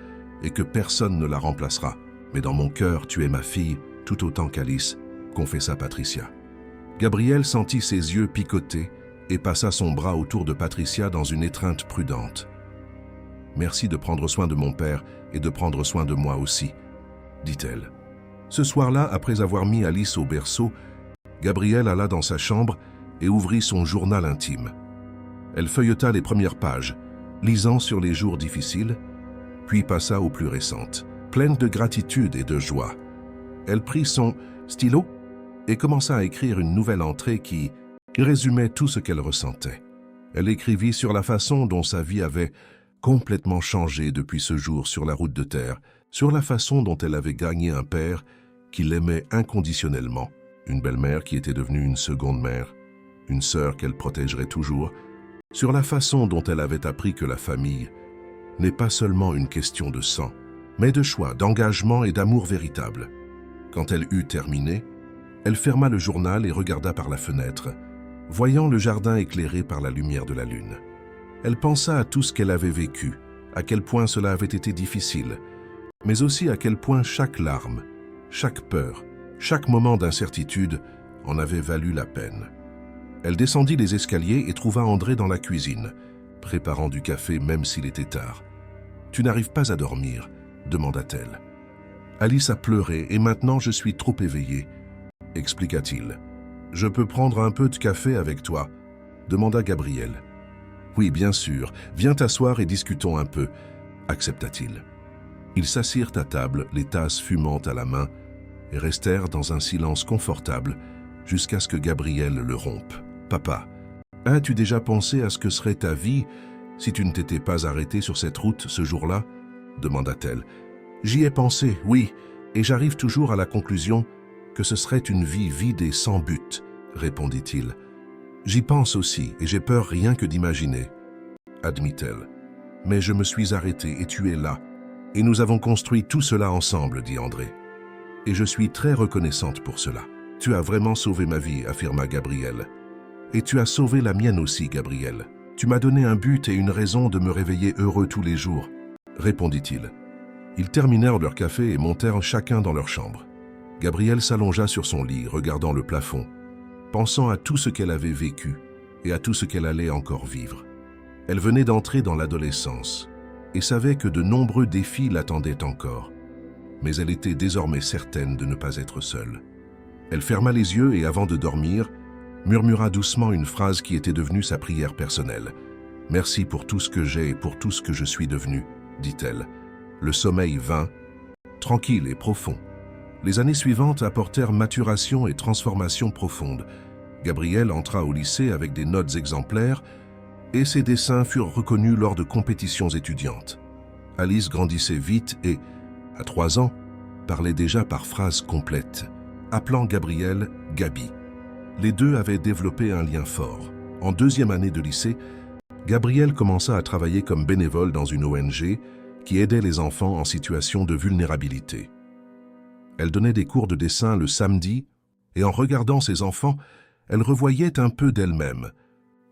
et que personne ne la remplacera. Mais dans mon cœur, tu es ma fille, tout autant qu'Alice, » confessa Patricia. Gabrielle sentit ses yeux picoter et passa son bras autour de Patricia dans une étreinte prudente. « Merci de prendre soin de mon père et de prendre soin de moi aussi, » dit-elle. Ce soir-là, après avoir mis Alice au berceau, Gabrielle alla dans sa chambre et ouvrit son journal intime. Elle feuilleta les premières pages, lisant sur les jours difficiles, puis passa aux plus récentes, pleine de gratitude et de joie. Elle prit son stylo et commença à écrire une nouvelle entrée qui résumait tout ce qu'elle ressentait. Elle écrivit sur la façon dont sa vie avait complètement changé depuis ce jour sur la route de terre, sur la façon dont elle avait gagné un père qui l'aimait inconditionnellement, une belle-mère qui était devenue une seconde mère, une sœur qu'elle protégerait toujours, sur la façon dont elle avait appris que la famille n'est pas seulement une question de sang, mais de choix, d'engagement et d'amour véritable. Quand elle eut terminé, elle ferma le journal et regarda par la fenêtre, voyant le jardin éclairé par la lumière de la lune. Elle pensa à tout ce qu'elle avait vécu, à quel point cela avait été difficile, mais aussi à quel point chaque larme, chaque peur, chaque moment d'incertitude en avait valu la peine. Elle descendit les escaliers et trouva André dans la cuisine, préparant du café même s'il était tard. « Tu n'arrives pas à dormir ?» demanda-t-elle. « Alice a pleuré et maintenant je suis trop éveillée, » expliqua-t-il. « Je peux prendre un peu de café avec toi ?» demanda Gabrielle. « Oui, bien sûr. Viens t'asseoir et discutons un peu, » accepta-t-il. Ils s'assirent à table, les tasses fumantes à la main, et restèrent dans un silence confortable jusqu'à ce que Gabrielle le rompe. « Papa, as-tu déjà pensé à ce que serait ta vie si tu ne t'étais pas arrêté sur cette route ce jour-là » demanda-t-elle. « J'y ai pensé, oui, et j'arrive toujours à la conclusion que ce serait une vie vide et sans but, » répondit-il. « J'y pense aussi, et j'ai peur rien que d'imaginer, » admit-elle. « Mais je me suis arrêté et tu es là, et nous avons construit tout cela ensemble, » dit André. « Et je suis très reconnaissante pour cela. Tu as vraiment sauvé ma vie, » affirma Gabrielle. « Et tu as sauvé la mienne aussi, Gabrielle. Tu m'as donné un but et une raison de me réveiller heureux tous les jours, » répondit-il. Ils terminèrent leur café et montèrent chacun dans leur chambre. Gabrielle s'allongea sur son lit, regardant le plafond, pensant à tout ce qu'elle avait vécu et à tout ce qu'elle allait encore vivre. Elle venait d'entrer dans l'adolescence et savait que de nombreux défis l'attendaient encore, mais elle était désormais certaine de ne pas être seule. Elle ferma les yeux et, avant de dormir, murmura doucement une phrase qui était devenue sa prière personnelle. « Merci pour tout ce que j'ai et pour tout ce que je suis devenue, » dit-elle. Le sommeil vint, tranquille et profond. Les années suivantes apportèrent maturation et transformation profonde. Gabrielle entra au lycée avec des notes exemplaires et ses dessins furent reconnus lors de compétitions étudiantes. Alice grandissait vite et, à 3 ans, parlait déjà par phrases complètes, appelant Gabrielle « Gabi ». Les deux avaient développé un lien fort. En 2e année de lycée, Gabrielle commença à travailler comme bénévole dans une ONG qui aidait les enfants en situation de vulnérabilité. Elle donnait des cours de dessin le samedi et en regardant ses enfants, elle revoyait un peu d'elle-même,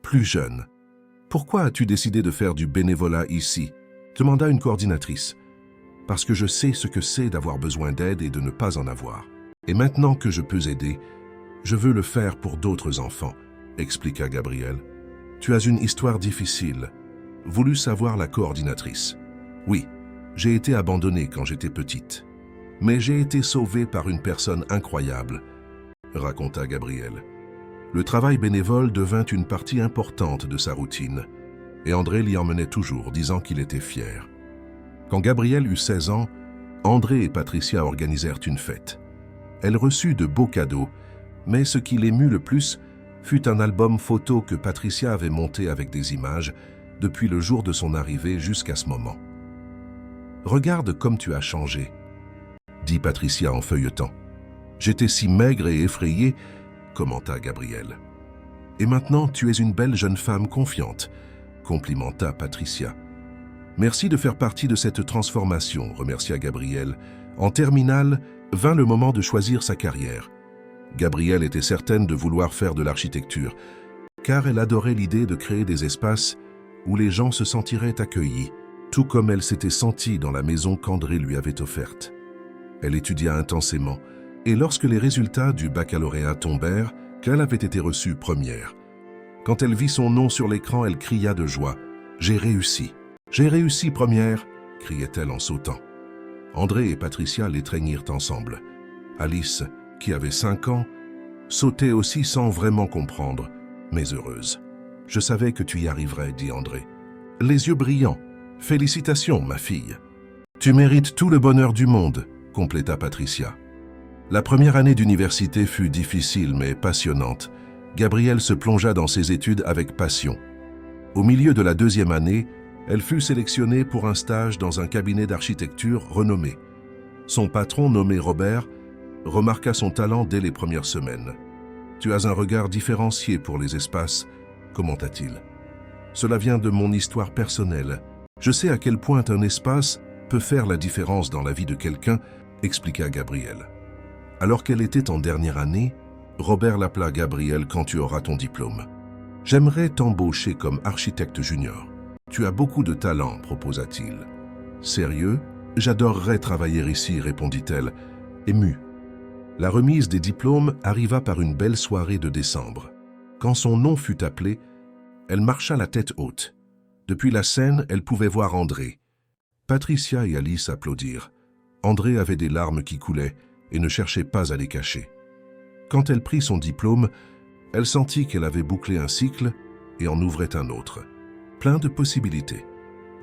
plus jeune. « Pourquoi as-tu décidé de faire du bénévolat ici ?» demanda une coordinatrice. « Parce que je sais ce que c'est d'avoir besoin d'aide et de ne pas en avoir. Et maintenant que je peux aider, je veux le faire pour d'autres enfants, » expliqua Gabrielle. « Tu as une histoire difficile, » voulut savoir la coordinatrice. « Oui, J'ai été abandonnée quand j'étais petite. Mais j'ai été sauvée par une personne incroyable, raconta Gabrielle. Le travail bénévole devint une partie importante de sa routine, et André l'y emmenait toujours, disant qu'il était fier. Quand Gabrielle eut 16 ans, André et Patricia organisèrent une fête. Elle reçut de beaux cadeaux, mais ce qui l'émut le plus fut un album photo que Patricia avait monté avec des images depuis le jour de son arrivée jusqu'à ce moment. « Regarde comme tu as changé », dit Patricia en feuilletant. « J'étais si maigre et effrayée, » commenta Gabrielle. « Et maintenant, tu es une belle jeune femme confiante, » complimenta Patricia. « Merci de faire partie de cette transformation, » remercia Gabrielle. En terminale, vint le moment de choisir sa carrière. Gabrielle était certaine de vouloir faire de l'architecture, car elle adorait l'idée de créer des espaces où les gens se sentiraient accueillis, tout comme elle s'était sentie dans la maison qu'André lui avait offerte. Elle étudia intensément, et lorsque les résultats du baccalauréat tombèrent, qu'elle avait été reçue première. Quand elle vit son nom sur l'écran, elle cria de joie. « J'ai réussi ! J'ai réussi première !» criait-elle en sautant. André et Patricia l'étreignirent ensemble. Alice, qui avait 5 ans, sautait aussi sans vraiment comprendre, mais heureuse. « Je savais que tu y arriverais, » dit André. Les yeux brillants. « Félicitations, ma fille. »« Tu mérites tout le bonheur du monde, » compléta Patricia. La première année d'université fut difficile mais passionnante. Gabrielle se plongea dans ses études avec passion. Au milieu de la 2e année, elle fut sélectionnée pour un stage dans un cabinet d'architecture renommé. Son patron, nommé Robert, remarqua son talent dès les premières semaines. « Tu as un regard différencié pour les espaces », commenta-t-il. « Cela vient de mon histoire personnelle. Je sais à quel point un espace peut faire la différence dans la vie de quelqu'un », expliqua Gabrielle. Alors qu'elle était en dernière année, Robert l'appela. « Gabrielle, quand tu auras ton diplôme. J'aimerais t'embaucher comme architecte junior. Tu as beaucoup de talent, proposa-t-il. « Sérieux? J'adorerais travailler ici, répondit-elle, émue. La remise des diplômes arriva par une belle soirée de décembre. Quand son nom fut appelé, elle marcha la tête haute. Depuis la scène, elle pouvait voir André. Patricia et Alice applaudirent. André avait des larmes qui coulaient et ne cherchait pas à les cacher. Quand elle prit son diplôme, elle sentit qu'elle avait bouclé un cycle et en ouvrait un autre. Plein de possibilités.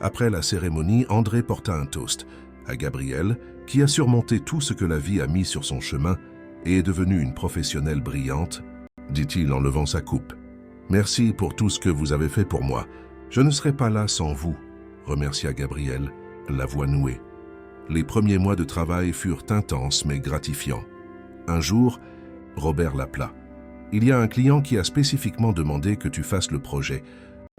Après la cérémonie, André porta un toast à Gabrielle, qui a surmonté tout ce que la vie a mis sur son chemin et est devenue une professionnelle brillante, dit-il en levant sa coupe. « Merci pour tout ce que vous avez fait pour moi. Je ne serais pas là sans vous, » remercia Gabrielle, la voix nouée. Les premiers mois de travail furent intenses mais gratifiants. Un jour, Robert l'appela. « Il y a un client qui a spécifiquement demandé que tu fasses le projet, »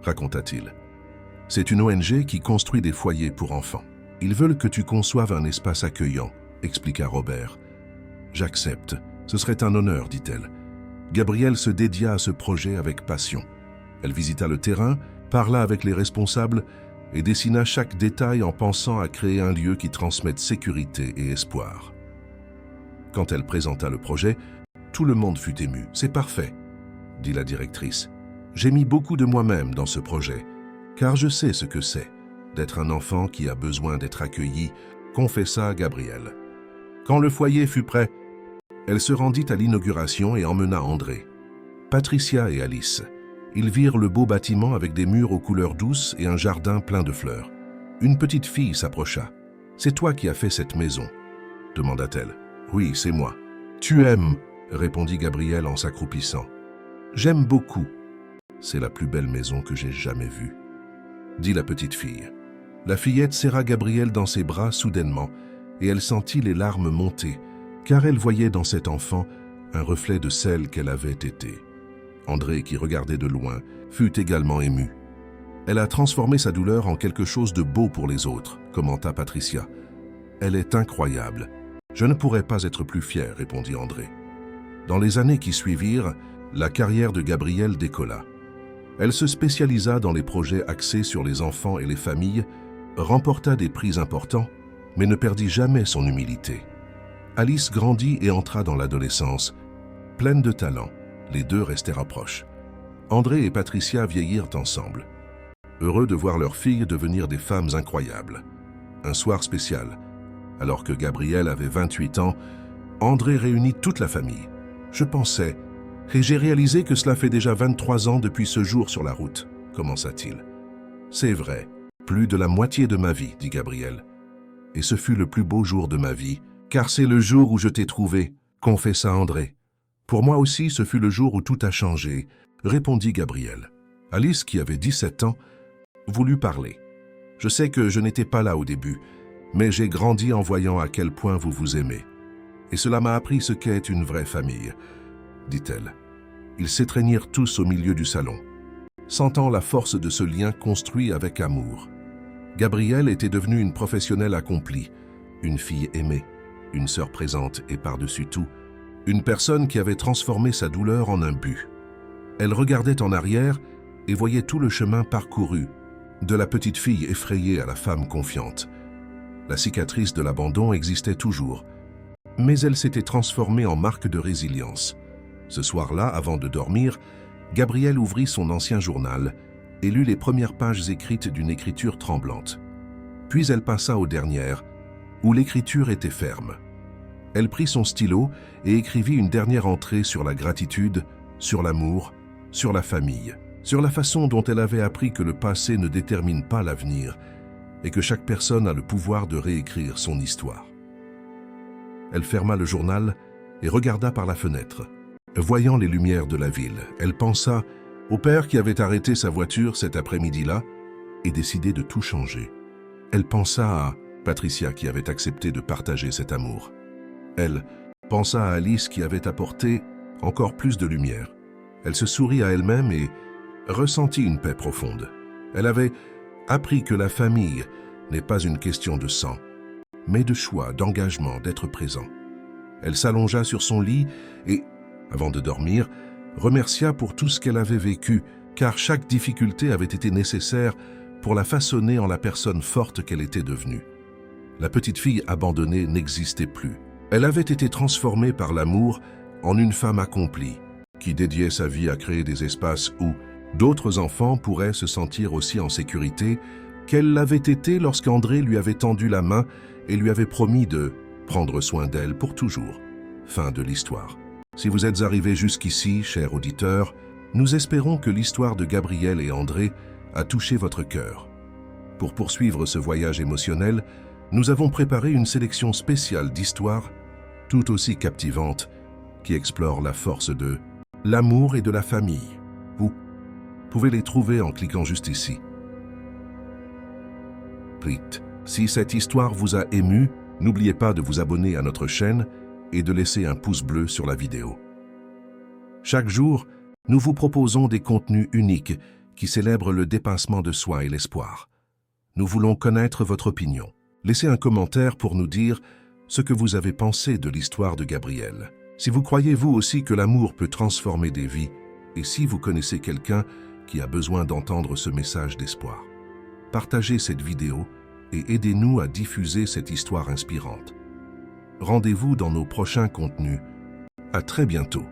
raconta-t-il. « C'est une ONG qui construit des foyers pour enfants. Ils veulent que tu conçoives un espace accueillant, » expliqua Robert. « J'accepte. Ce serait un honneur, dit-elle. » Gabrielle se dédia à ce projet avec passion. Elle visita le terrain, parla avec les responsables et dessina chaque détail en pensant à créer un lieu qui transmette sécurité et espoir. Quand elle présenta le projet, tout le monde fut ému. « C'est parfait, » dit la directrice. « J'ai mis beaucoup de moi-même dans ce projet, car je sais ce que c'est d'être un enfant qui a besoin d'être accueilli, » confessa Gabrielle. Quand le foyer fut prêt, elle se rendit à l'inauguration et emmena André. Patricia et Alice. Ils virent le beau bâtiment avec des murs aux couleurs douces et un jardin plein de fleurs. Une petite fille s'approcha. « C'est toi qui as fait cette maison ?» demanda-t-elle. « Oui, c'est moi. »« Tu aimes ?» répondit Gabrielle en s'accroupissant. « J'aime beaucoup. C'est la plus belle maison que j'ai jamais vue, » dit la petite fille. La fillette serra Gabrielle dans ses bras soudainement et elle sentit les larmes monter, car elle voyait dans cet enfant un reflet de celle qu'elle avait été. André, qui regardait de loin, fut également ému. « Elle a transformé sa douleur en quelque chose de beau pour les autres, » commenta Patricia. « Elle est incroyable. Je ne pourrais pas être plus fière, » répondit André. Dans les années qui suivirent, la carrière de Gabrielle décolla. Elle se spécialisa dans les projets axés sur les enfants et les familles, remporta des prix importants, mais ne perdit jamais son humilité. Alice grandit et entra dans l'adolescence. Pleine de talent, les deux restèrent proches. André et Patricia vieillirent ensemble. Heureux de voir leurs filles devenir des femmes incroyables. Un soir spécial. Alors que Gabriel avait 28 ans, André réunit toute la famille. Je pensais, et j'ai réalisé que cela fait déjà 23 ans depuis ce jour sur la route, commença-t-il. C'est vrai, plus de la moitié de ma vie, dit Gabriel. Et ce fut le plus beau jour de ma vie, car c'est le jour où je t'ai trouvé, confessa André. Pour moi aussi, ce fut le jour où tout a changé, répondit Gabriel. Alice, qui avait 17 ans, voulut parler. Je sais que je n'étais pas là au début, mais j'ai grandi en voyant à quel point vous vous aimez. Et cela m'a appris ce qu'est une vraie famille, dit-elle. Ils s'étreignirent tous au milieu du salon, sentant la force de ce lien construit avec amour. Gabrielle était devenue une professionnelle accomplie, une fille aimée, une sœur présente et par-dessus tout, une personne qui avait transformé sa douleur en un but. Elle regardait en arrière et voyait tout le chemin parcouru, de la petite fille effrayée à la femme confiante. La cicatrice de l'abandon existait toujours, mais elle s'était transformée en marque de résilience. Ce soir-là, avant de dormir, Gabrielle ouvrit son ancien journal et lut les premières pages écrites d'une écriture tremblante. Puis elle passa aux dernières, où l'écriture était ferme. Elle prit son stylo et écrivit une dernière entrée sur la gratitude, sur l'amour, sur la famille, sur la façon dont elle avait appris que le passé ne détermine pas l'avenir et que chaque personne a le pouvoir de réécrire son histoire. Elle ferma le journal et regarda par la fenêtre. Voyant les lumières de la ville, elle pensa au père qui avait arrêté sa voiture cet après-midi-là et décidé de tout changer. Elle pensa à Patricia qui avait accepté de partager cet amour. Elle pensa à Alice qui avait apporté encore plus de lumière. Elle se sourit à elle-même et ressentit une paix profonde. Elle avait appris que la famille n'est pas une question de sang, mais de choix, d'engagement, d'être présent. Elle s'allongea sur son lit et, avant de dormir, remercia pour tout ce qu'elle avait vécu, car chaque difficulté avait été nécessaire pour la façonner en la personne forte qu'elle était devenue. La petite fille abandonnée n'existait plus. Elle avait été transformée par l'amour en une femme accomplie, qui dédiait sa vie à créer des espaces où d'autres enfants pourraient se sentir aussi en sécurité qu'elle l'avait été lorsqu'André lui avait tendu la main et lui avait promis de prendre soin d'elle pour toujours. Fin de l'histoire. Si vous êtes arrivés jusqu'ici, chers auditeurs, nous espérons que l'histoire de Gabriel et André a touché votre cœur. Pour poursuivre ce voyage émotionnel, nous avons préparé une sélection spéciale d'histoires tout aussi captivantes qui explorent la force de l'amour et de la famille. Vous pouvez les trouver en cliquant juste ici. Si cette histoire vous a ému, n'oubliez pas de vous abonner à notre chaîne et de laisser un pouce bleu sur la vidéo. Chaque jour, nous vous proposons des contenus uniques qui célèbrent le dépassement de soi et l'espoir. Nous voulons connaître votre opinion. Laissez un commentaire pour nous dire ce que vous avez pensé de l'histoire de Gabriel. Si vous croyez vous aussi que l'amour peut transformer des vies, et si vous connaissez quelqu'un qui a besoin d'entendre ce message d'espoir, partagez cette vidéo et aidez-nous à diffuser cette histoire inspirante. Rendez-vous dans nos prochains contenus. À très bientôt.